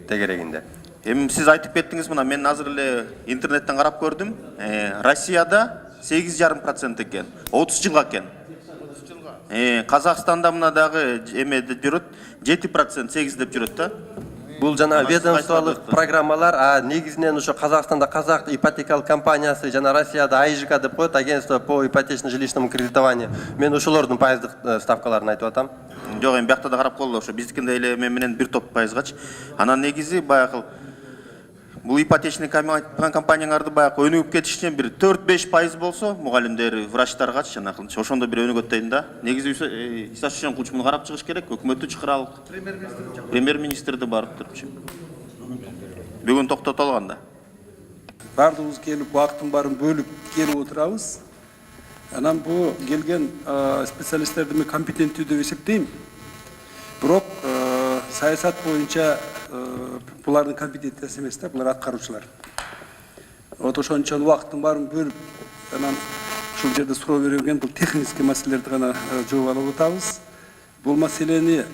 тегерегинде. Эми сиз айтып кеттиңиз, мына мен азыр эле интернеттен карап көрдүм. Россияда 8,5% экен, 30 жылга экен. Казакстанда мына дагы эмеде жүрөт, 7% 8 деп жүрөт да. Бул жана ведомстволук программалар, негизинен ошо Казакстанда Казак ипотекалык компаниясы жана Россияда АИЖК деп коет, агентство по ипотечно-жилищному кредитованию. Мен ошолордун пайыздык ставкаларын айтып атам. Жок, эми биякта да карап колду, ошо биздикинде эле менен бир топ пайызгачы. Анан негизи баягы бул ипотечный компанияларды баягы өнүгүп кетишинен бир 4-5% болсо, мугалимдер, врачтаргачы жанакынча ошондо бир өнүгөт дейм да. Негизи Исаат Шишенкулович муну карап чыгыш керек, өкмөттү чакыралык. Премьер-министрди барып турчу. Бүгүн токтотулган да. Бардыгыбыз келип, убакыттын баарын бөлүп келип отурабыз. Анан бул келген специалисттерди мен компетенттүү деп эсептейм. Бирок саясат боюнча булардын компетенциясы эмес да, булар аткаруучулар. Вот ошончон убакыттын баарын бөлүп, анан ушул жерде суроо берилген бул технический маселелерди гана жооп алып атабыз. Бул маселени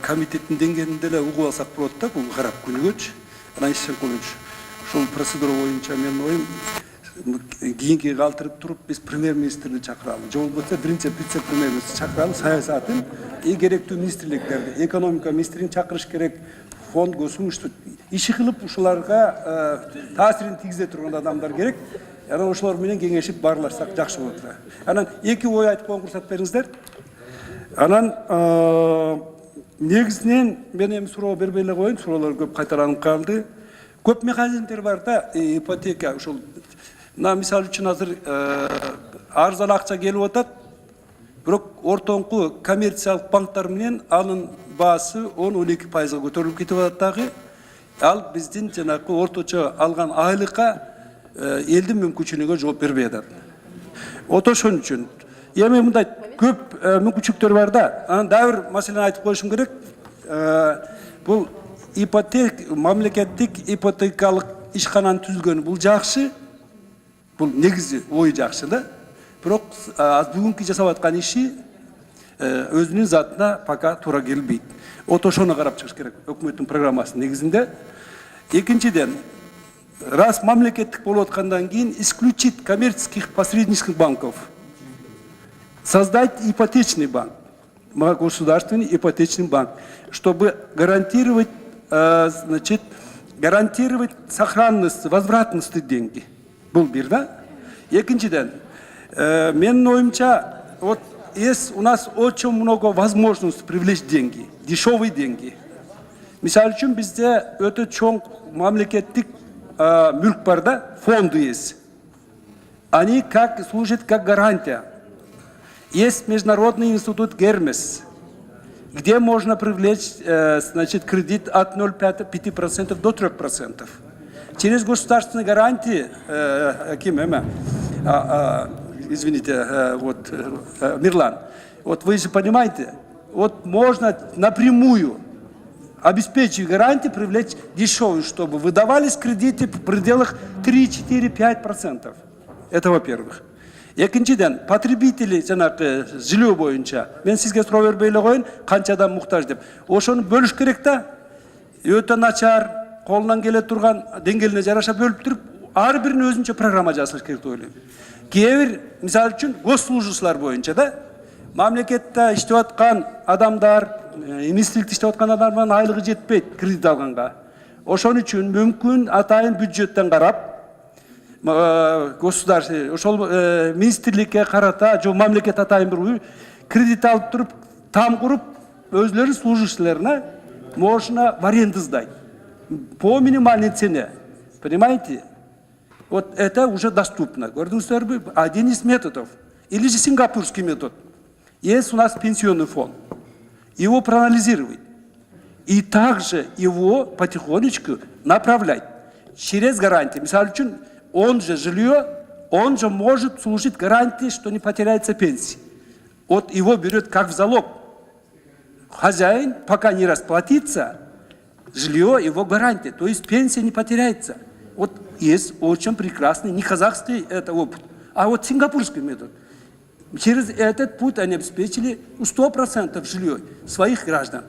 комитеттин деңгээлинде эле угуп алсак болот да, бул карап күнүгөчү. Анан Шишенкулович, ушул процедура боюнча менин оюм кийинки калтырып туруп биз премьер-министрди чакыралы. Же болбосо биринчи вице-премьер-министрди чакыралы, саясатын керектүү министрликтерди, экономика министрин чакырыш керек, фонд государственный иши кылып ушуларга таасирин тийгизе турган адамдар керек. Анан ошолор менен кеңешип барлашсак жакшы болот. Анан эки ой айтып койгонго уруксат бериңиздер. Анан негизинен мен эми суроо бербей эле коеюн, суроолор көп кайталанып калды. Көп механизмдер бар да, ипотека ушул. Мисалы үчүн азыр арзан акча келип атат. Бирок ортоңку коммерциялык банктар менен анын баасы 10-12%га көтөрүлүп кетип атат дагы. Ал биздин жанагы орточо алган айлыкка элдин мүмкүнчүлүгүнө жооп бербей атат. Ошон үчүн эми мындай көп мүмкүнчүлүктөр бар да. Анан дагы бир маселени айтып коюшум керек. Бул мамлекеттик ипотекалык ишкананы түзүлгөнү бул жакшы. Бул негизи ой жакшы да. Бирок бүгүнкү жасап аткан иши өзүнүн затына пока туура келбейт. Ошону карап чыгыш керек өкмөттүн программасынын негизинде. Экинчиден, раз мамлекеттик болуп аткандан кийин исключить коммерческих посреднических банков. Создать ипотечный банк, государственный ипотечный банк, чтобы гарантировать сохранность, возвратность деньги. Бул бир да. Экинчиден, менин оюмча, вот есть у нас очень много возможностей привлечь деньги, дешевые деньги. Мисалы үчүн бизде өтө чоң мамлекеттик мүлк бар да, фонды есть. Они служат как гарантия. Есть международный институт Гермес, где можно привлечь кредит от 0,5% до 3%. через государственные гарантии, извините, вот, Мирлан, вот вы же понимаете, вот можно напрямую обеспечив гарантии, привлечь дешевые, чтобы выдавались кредиты в пределах 3, 4, 5%. Это во-первых. Екіншіден, потребители жаңағы жилье бойынша, мен сізге сұрау бербейлі қойын, қанша адам мұқтаж деп. Ошоны бөліш керек та, өте начар, қолынан келе тұрған деңгейіне жараша бөліп тұрып, әрбірін өзінше программа жасалыш керек деп ойлаймын. Кейбір, misal үшін, госслужушылар бойынша да, мамлекетте иштеп аткан адамдар, министрликте иштеп аткан адамдардын айлыгы жетпейт кредит алганга. Ошон үчүн мүмкүн атайын бюджеттен карап, государство, ошол министрликке карата, жо мамлекет атайын бир кредит алып туруп, там куруп, өзлөрүнүн служащийлерине можно в аренду сдать по минимальной цене. Понимаете? Вот это уже доступно. Көрдүңүздөрбү? Один из методов. Или же сингапурский метод. Есть у нас пенсионный фонд. Его проанализировать. И также его потихонечку направлять. Через гарантии. Мисал үшін, он же жилье, он же может служить гарантией, что не потеряется пенсия. Вот его берет как в залог. Хозяин, пока не расплатится, жилье его гарантия. То есть пенсия не потеряется. Вот есть очень прекрасный, не казахский это опыт, а вот сингапурский метод. Через этот путь они обеспечили 100% жилье своих граждан.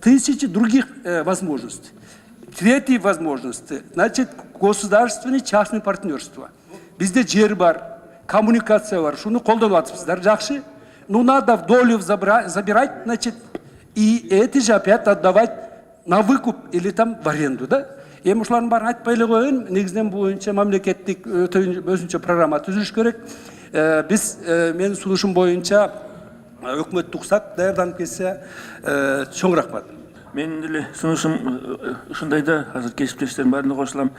Тысячи других возможностей. Третья возможность, значит, государственное частное партнерство. Bizde жер бар, коммуникация бар, шуны колдонуп атышпыздар, жакшы. Ну, надо в долю забирать, значит, и эти же опять отдавать на выкуп или там в аренду, да? Эми ушулардын баарын айтпай эле коеюн, негизинен боюнча мамлекеттик өзүнчө программа түзүш керек. Биз менин сунушум боюнча өкмөттү уксак даярданып келсе, чоң рахмат. Менин деле сунушум ушундай да, азыр кесиптештерим баарына кошулам.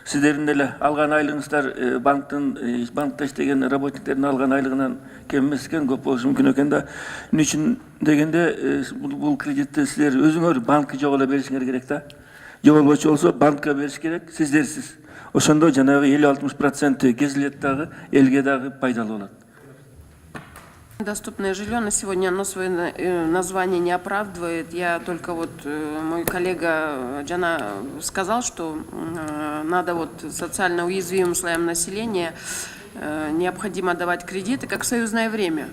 Сиздердин деле алган айлыгыңыздар банкта иштеген работниктердин алган айлыгынан кем эмес экен, көп болушу мүмкүн экен да. Эмне үчүн дегенде бул кредитти сиздер өзүңөр банкка жок эле беришиңер керек да. Жок болбочу болсо банкка бериш керек, сиздерсиз. Ошондо жанагы 50-60% кезилет дагы, элге дагы пайдалуу болот. Доступное жилье на сегодня оно свое название не оправдывает. Я только вот, мой коллега Джана сказал, что надо вот социально уязвимым слоям населения необходимо давать кредиты, как в союзное время.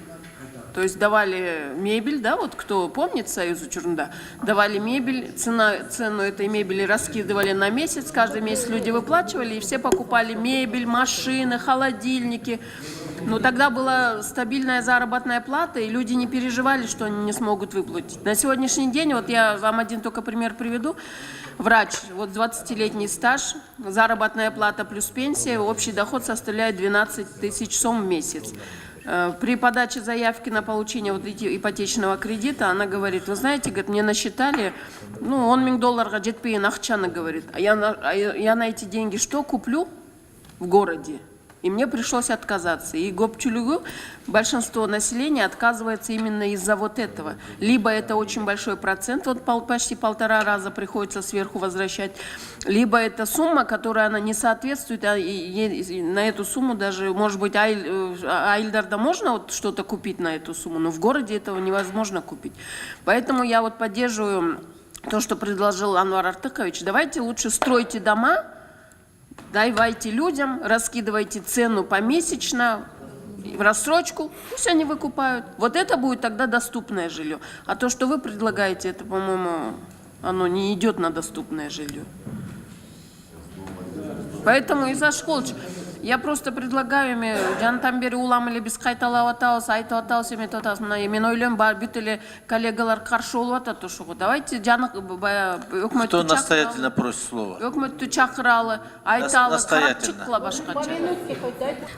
То есть давали мебель, да, вот кто помнит Союзу Чурунда, давали мебель, цену этой мебели раскидывали на месяц, каждый месяц люди выплачивали, и все покупали мебель, машины, холодильники. Но тогда была стабильная заработная плата, и люди не переживали, что они не смогут выплатить. На сегодняшний день, вот я вам один только пример приведу, врач, вот 20-летний стаж, заработная плата плюс пенсия, общий доход составляет 12 тысяч сом в месяц. При подаче заявки на получение вот ипотечного кредита, она говорит, вы знаете, говорит, мне насчитали, ну, $10 000 жетпейін ақчаны, говорит, а я на эти деньги что куплю в городе? И мне пришлось отказаться. И гопчулюгу большинство населения отказывается именно из-за вот этого. Либо это очень большой процент, вот почти 1,5 раза приходится сверху возвращать, либо это сумма, которая она не соответствует, а на эту сумму даже, может быть, Айльдарда можно вот что-то купить на эту сумму, но в городе этого невозможно купить. Поэтому я вот поддерживаю то, что предложил Анвар Артыкович. Давайте лучше стройте дома, давайте людям, раскидывайте цену помесячно, в рассрочку, пусть они выкупают. Вот это будет тогда доступное жилье. А то, что вы предлагаете, это, по-моему, оно не идет на доступное жилье. Поэтому из-за школч. Я просто предлагаю, жан бери улам эле биз кайталап атабыз, айтып атабыз, эметип атабыз. Мен ойлойм, бүт эле коллегалар каршы болуп атат ошого. Давайте өкмөттү Кто настоятельно просит слова? Өкмөттү чакыралы, айталы, карап чыккыла башкача.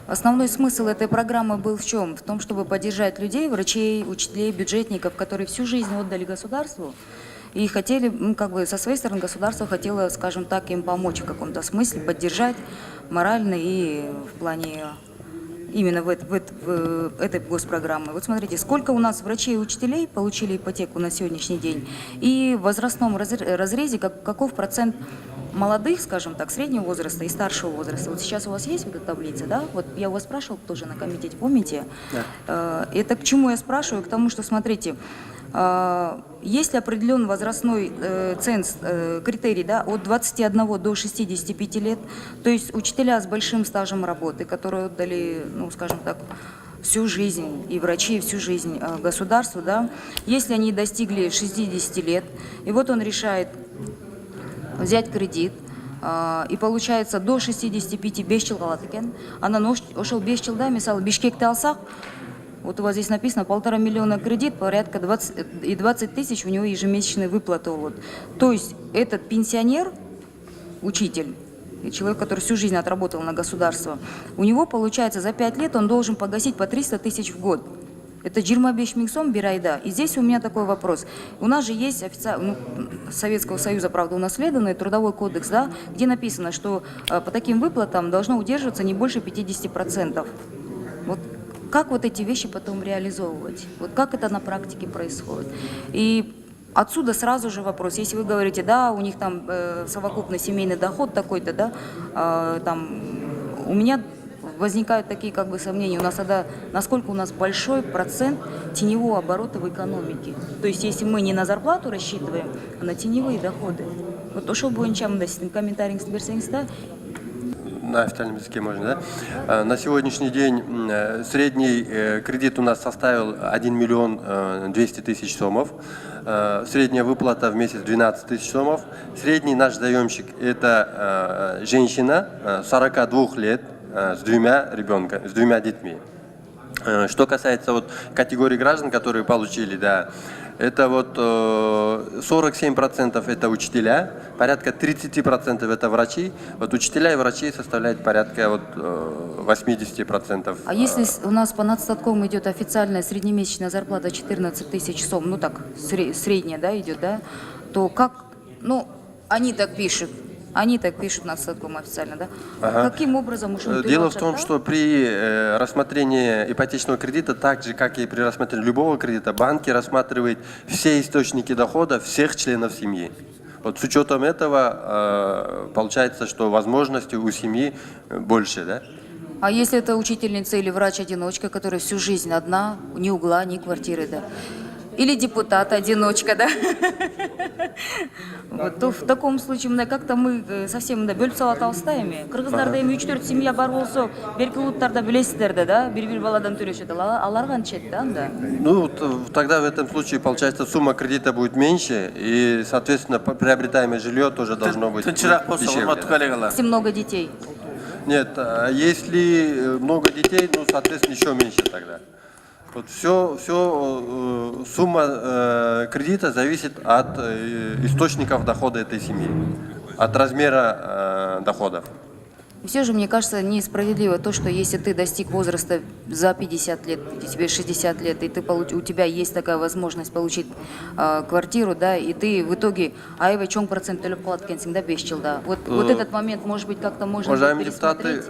Основной смысл этой программы был в чем? В том, чтобы поддержать людей, врачей, учителей, бюджетников, которые всю жизнь отдали государству. И хотели, как бы со своей стороны государство хотело, скажем так, им помочь в каком-то смысле, поддержать морально и в плане именно в этой госпрограммы. Вот смотрите, сколько у нас врачей и учителей получили ипотеку на сегодняшний день, и в возрастном разрезе каков процент молодых, скажем так, среднего возраста и старшего возраста. Вот сейчас у вас есть вот эта таблица, да? Вот я у вас спрашивал тоже на комитете, помните? Да. Это к чему я спрашиваю? К тому, что, смотрите, есть определенный возрастной ценз, критерий, да, от 21 до 65 лет, то есть учителя с большим стажем работы, которые отдали, ну, скажем так, всю жизнь, и врачи всю жизнь государству, да, если они достигли 60 лет, и вот он решает взять кредит, и получается до 65 5 жылға алады екен. Анан ошол 5 жылда, мисалы, Бишкекти алсак, вот у вас здесь написано 1,5 миллиона кредит, порядка 20 тысяч у него ежемесячные выплаты. Вот. То есть этот пенсионер, учитель, человек, который всю жизнь отработал на государство, у него получается за 5 лет он должен погасить по 300 тысяч в год. Это 25 000 сом бирайда. И здесь у меня такой вопрос. У нас же есть Советского Союза, правда, унаследованный трудовой кодекс, да, где написано, что по таким выплатам должно удерживаться не больше 50%. Вот как вот эти вещи потом реализовывать? Вот как это на практике происходит? И отсюда сразу же вопрос. Если вы говорите, да, у них там совокупный семейный доход такой-то, да, там у меня возникают такие как бы сомнения. У нас тогда, насколько у нас большой процент теневого оборота в экономике. То есть если мы не на зарплату рассчитываем, а на теневые доходы. Вот ошол боюнча мындай комментарийиңизди берсеңиз, да? На официальном языке можно, да? На сегодняшний день средний кредит у нас составил 1 миллион 200 тысяч сомов. Средняя выплата в месяц 12 тысяч сомов. Средний наш заемщик – это женщина 42 лет с двумя детьми. Что касается вот категории граждан, которые получили, да, это вот 47% это учителя, порядка 30% это врачи. Вот учителя и врачи составляют порядка вот 80%. А если у нас по нацстатком идет официальная среднемесячная зарплата 14 тысяч сом, ну так, средняя, да, идет, да, то как, ну, они так пишут нацстатком официально, да? Ага. Каким образом можем Дело в том, что при рассмотрении ипотечного кредита, так же, как и при рассмотрении любого кредита, банки рассматривают все источники дохода всех членов семьи. Вот с учетом этого получается, что возможностей у семьи больше, да? А если это учительница или врач-одиночка, которая всю жизнь одна, ни угла, ни квартиры, да? Или депутат-одиночка, да? Вот, то в таком случае как-то мы совсем бөліп салат алыстайм. Кыргыздарда эми 3-4 семья бар болсо, берки улуттарда билесиздер да, бир баладан төлөшөт. Алар канчет, да, анда? Ну, тогда в этом случае, получается, сумма кредита будет меньше, и, соответственно, приобретаемое жилье тоже должно быть дешевле. Если много детей? Нет, если много детей, ну, соответственно, еще меньше тогда. Вот сумма кредита зависит от источников дохода этой семьи, от размера доходов. Все же, мне кажется, несправедливо то, что если ты достиг возраста за 50 лет, тебе 60 лет, и у тебя есть такая возможность получить квартиру, да, и ты в итоге, аева чон процент төлөп калат экенсиң, да, 5 жылда. Вот этот момент, может быть, как-то можно пересмотреть.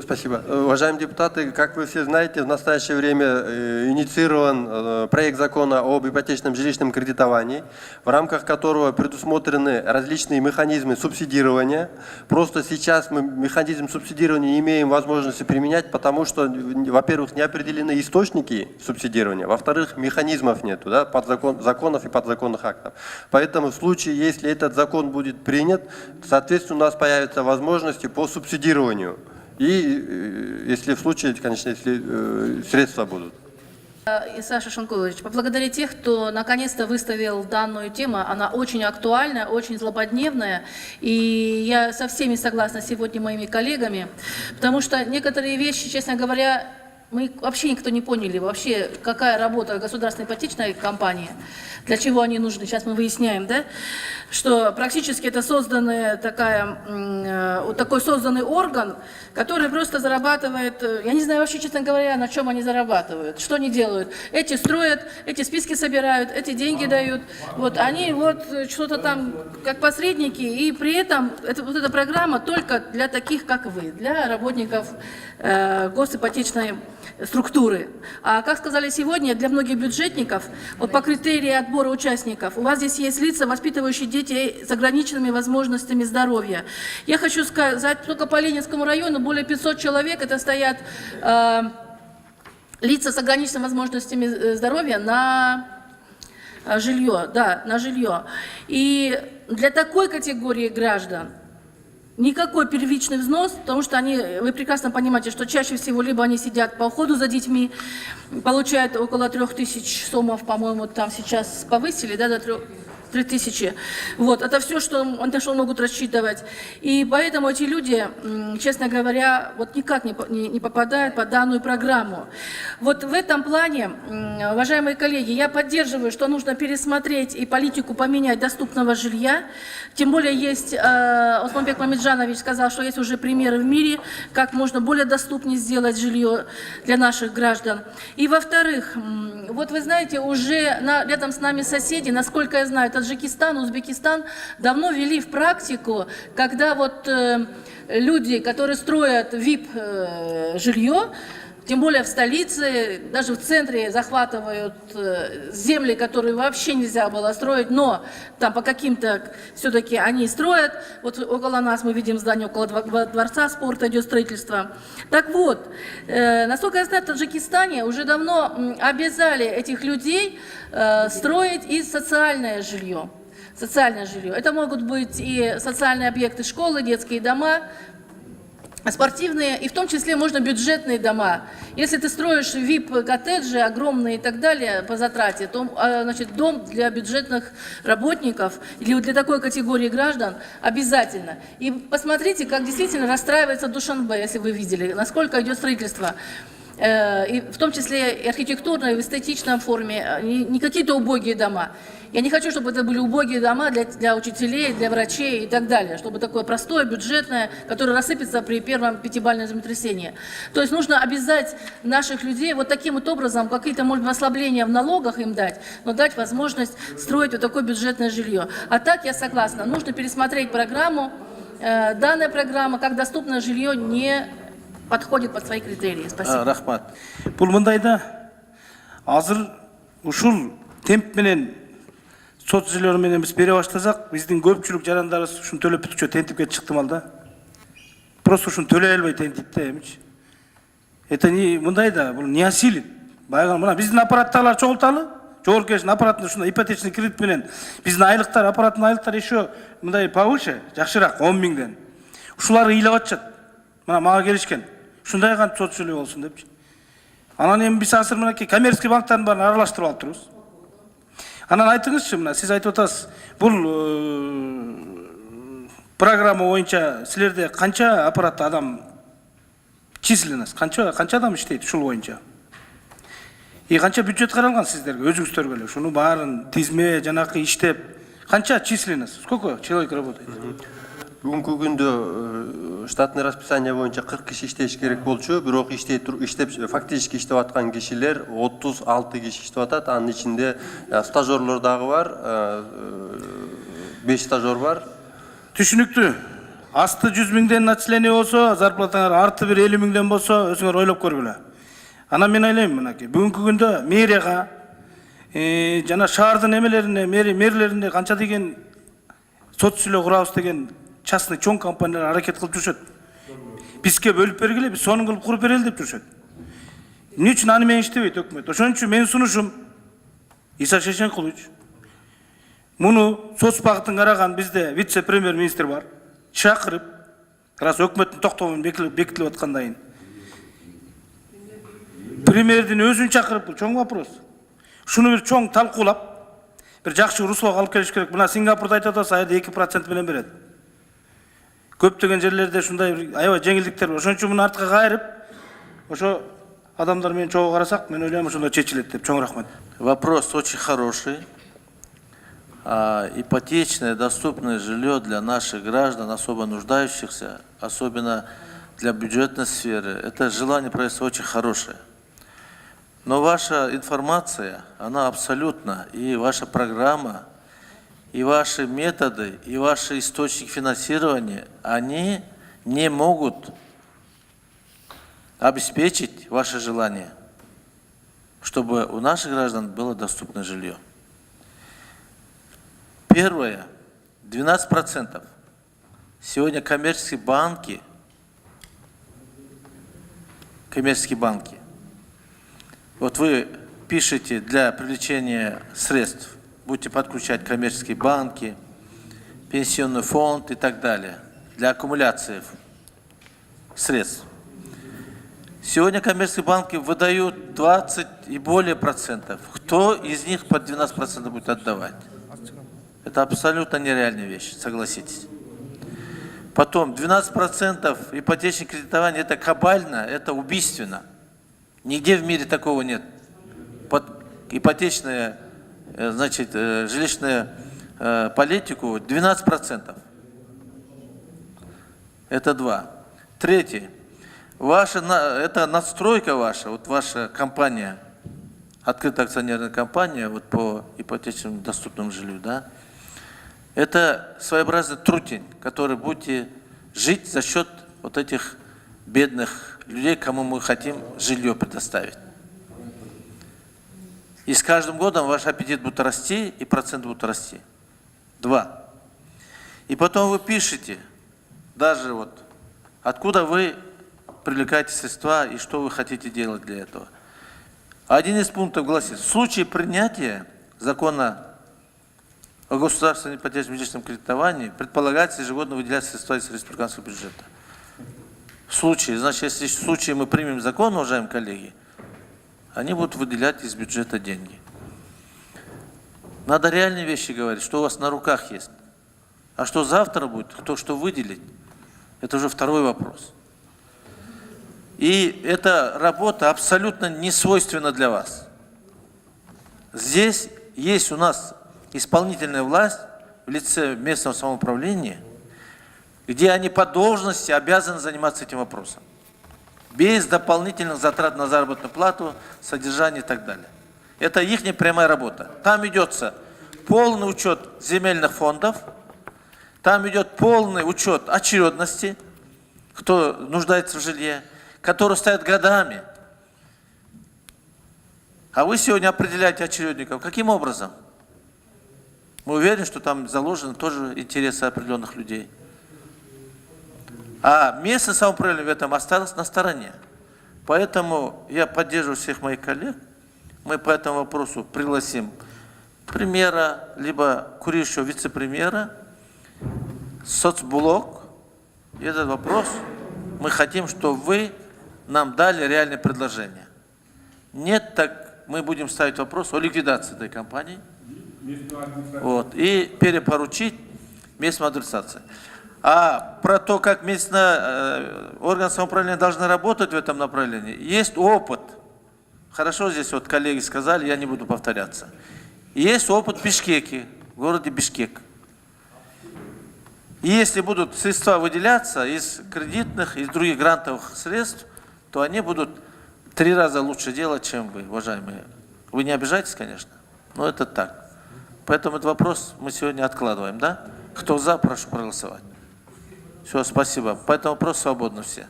Спасибо. Уважаемые депутаты, как вы все знаете, в настоящее время инициирован проект закона об ипотечном жилищном кредитовании, в рамках которого предусмотрены различные механизмы субсидирования. Просто сейчас мы механизм субсидирования не имеем возможности применять, потому что, во-первых, не определены источники субсидирования, во-вторых, механизмов нету, да, законов и подзаконных актов. Поэтому в случае, если этот закон будет принят, соответственно, у нас появятся возможности по субсидированию. И если в случае, конечно, если средства будут. И Саша Шанкулович, поблагодарить тех, кто наконец-то выставил данную тему. Она очень актуальная, очень злободневная. И я со всеми согласна сегодня моими коллегами, потому что некоторые вещи, честно говоря, мы вообще никто не поняли, вообще, какая работа государственной ипотечной компании, для чего они нужны. Сейчас мы выясняем, да, что практически это такой созданный орган, который просто зарабатывает, я не знаю вообще, честно говоря, на чем они зарабатывают, что они делают. Эти строят, эти списки собирают, эти деньги дают. Вот они вот что-то там как посредники, и при этом вот эта программа только для таких, как вы, для работников госипотечной структуры. А как сказали сегодня, для многих бюджетников, вот по критерии отбора участников, у вас здесь есть лица, воспитывающие детей с ограниченными возможностями здоровья. Я хочу сказать, только по Ленинскому району более 500 человек, это стоят лица с ограниченными возможностями здоровья на жилье, да, на жилье. И для такой категории граждан никакой первичный взнос, потому что вы прекрасно понимаете, что чаще всего либо они сидят по уходу за детьми, получают около 3000 сомов, по-моему, там сейчас повысили, да, до 3000. Вот, это все, на что могут рассчитывать. И поэтому эти люди, честно говоря, вот никак не попадают под данную программу. Вот в этом плане, уважаемые коллеги, я поддерживаю, что нужно пересмотреть и политику поменять доступного жилья. Тем более есть, Османбек Мамеджанович сказал, что есть уже примеры в мире, как можно более доступнее сделать жилье для наших граждан. И во-вторых, вот вы знаете, уже рядом с нами соседи, насколько я знаю, Таджикистан, Узбекистан давно ввели в практику, когда вот люди, которые строят ВИП-жилье, тем более в столице, даже в центре захватывают земли, которые вообще нельзя было строить, но там по каким-то все-таки они строят. Вот около нас мы видим здание, около дворца спорта идет строительство. Так вот, насколько я знаю, в Таджикистане уже давно обязали этих людей строить и социальное жилье. Социальное жилье. Это могут быть и социальные объекты, школы, детские дома, спортивные, и в том числе можно бюджетные дома. Если ты строишь VIP-коттеджи огромные и так далее по затрате, то значит, дом для бюджетных работников или для такой категории граждан обязательно. И посмотрите, как действительно расстраивается Душанбе, если вы видели, насколько идет строительство. И в том числе и архитектурно, и в эстетичном форме, не какие-то убогие дома. Я не хочу, чтобы это были убогие дома для учителей, для врачей и так далее, чтобы такое простое, бюджетное, которое рассыпется при первом 5-бальном землетрясении. То есть нужно обязать наших людей вот таким вот образом, какие-то, может быть, ослабления в налогах им дать, но дать возможность строить вот такое бюджетное жилье. А так, я согласна, нужно пересмотреть программу. Данная программа, как доступное жилье, не подходит под свои критерии. Спасибо. Рахмат. Бұл мындайда, азыр ушул темп менен сот жүйелөрү біз бере баштасак, биздин көпчүлүк жарандарыбыз ушуну төлөп бүткүчө тентипке чыктымал да. Просто ушуну төлөй албай тентип да эмичи. Это не мындайда, бул не осилит. Байган мына биздин аппараттагылар чогулталы, жоопкерчиликтин аппаратын ушундай ипотечный кредит менен биздин айлыктар, аппараттын айлыктары еще мындай повыше, жакшыраак 10 000ден. Ушулар ыйлап атышат. Мына мага келишкен. Ушундай кантип сот жүйелөө болсун депчи. Анан эми биз азыр мынакей коммерческий банктардын баарын аралаштырып алып турбуз. Анан айтыңызчы, мына сиз айтып атасыз, бул программа боюнча силерде канча аппаратта адам численность, канча адам иштейт ушул боюнча? И канча бюджет каралган сиздерге, өзүңүздөргө эле? Ушуну баарын тизме, жанакы иштеп, канча численность? Сколько человек работает? Бүгүнкү күндө штатный расписание боюнча 40 киши иштеш керек болчу, бирок фактически иштеп аткан кишилер 36 киши иштеп атат. Анын ичинде стажерлор дагы бар, 5 стажер бар. Түшүнүктүү. Асты 100 000ден начисление болсо, зарплатаңар арты бир 50 000ден болсо, өзүңөр ойлоп көргүлө. Анан мен ойлойм мынакей, бүгүнкү күндө мэрияга жана шаардын эмелерине, мэрлерине канча деген сот сүйлөө курабыз деген частный чоң компаниялар аракет кылып жүрүшөт. Бизге бөлүп бергиле, биз сонун кылып куруп берели деп жүрүшөт. Эмне үчүн аны менен иштебейт өкмөт? Ошон үчүн менин сунушум Иса Шешенкулович, муну соцпагытын караган бизде вице-премьер-министр бар. Чакырып, раз өкмөттүн токтомун бекитилип аткандан кийин. Премьердин өзүн чакырып, бул чоң вопрос. Шуну бир чоң талкуулап, бир жакшы руслоого алып келиш керек. Мына Сингапурда айтып атасыз, айда 2% менен берет. Көптөгөн жерлерде ушундай аябай жеңилдиктер бар. Ошон үчүн муну артка кайрып, ошо адамдар мени чогуу карасак, мен ойлойм ошондо чечилет деп. Чоң рахмат. Вопрос очень хороший. Ипотечное доступное жилье для наших граждан, особо нуждающихся, особенно для бюджетной сферы, это желание правительства очень хорошее. Но ваша информация, она абсолютно, и ваша программа, и ваши методы, и ваши источники финансирования, они не могут обеспечить ваше желание, чтобы у наших граждан было доступное жилье. Первое, 12%. Сегодня коммерческие банки, вот вы пишете для привлечения средств, будете подключать коммерческие банки, пенсионный фонд и так далее, для аккумуляции средств. Сегодня коммерческие банки выдают 20 и более процентов. Кто из них под 12% будет отдавать? Это абсолютно нереальная вещь, согласитесь. Потом 12% ипотечного кредитования – это кабально, это убийственно. Нигде в мире такого нет. Под ипотечную, значит, жилищную политику 12%. Это 2. Третье. Это надстройка ваша, вот ваша компания, открытая акционерная компания вот по ипотечному доступному жилью, да? Это своеобразный трутень, который будете жить за счет вот этих бедных людей, кому мы хотим жилье предоставить. И с каждым годом ваш аппетит будет расти, и процент будет расти. 2. И потом вы пишете, даже вот, откуда вы привлекаете средства и что вы хотите делать для этого. Один из пунктов гласит, в случае принятия закона о государственном ипотечном жилищном кредитовании предполагается ежегодно выделять средства из республиканского бюджета. В случае, значит, если в случае мы примем закон, уважаемые коллеги, они будут выделять из бюджета деньги. Надо реальные вещи говорить, что у вас на руках есть. А что завтра будет, кто что выделит, это уже второй вопрос. И эта работа абсолютно не свойственна для вас. Здесь есть у нас исполнительная власть в лице местного самоуправления, где они по должности обязаны заниматься этим вопросом. Без дополнительных затрат на заработную плату, содержание и так далее. Это их прямая работа. Там идется полный учет земельных фондов, там идет полный учет очередности, кто нуждается в жилье, который стоит годами. А вы сегодня определяете очередников. Каким образом? Мы уверены, что там заложены тоже интересы определенных людей. А местное самоуправление в этом осталось на стороне. Поэтому я поддерживаю всех моих коллег. Мы по этому вопросу пригласим премьера, либо курирующего вице-премьера, соцблок. И этот вопрос мы хотим, чтобы вы нам дали реальное предложение. Нет, так мы будем ставить вопрос о ликвидации этой компании. Вот, и перепоручить местную администрацию. А про то, как местные органы самоуправления должны работать в этом направлении, есть опыт. Хорошо, здесь вот коллеги сказали, я не буду повторяться. Есть опыт в Бишкеке, в городе Бишкек. И если будут средства выделяться из кредитных, из других грантовых средств, то они будут 3 раза лучше делать, чем вы, уважаемые. Вы не обижайтесь, конечно, но это так. Поэтому этот вопрос мы сегодня откладываем, да? Кто за, прошу проголосовать. Все, спасибо. По этому вопросу свободны все.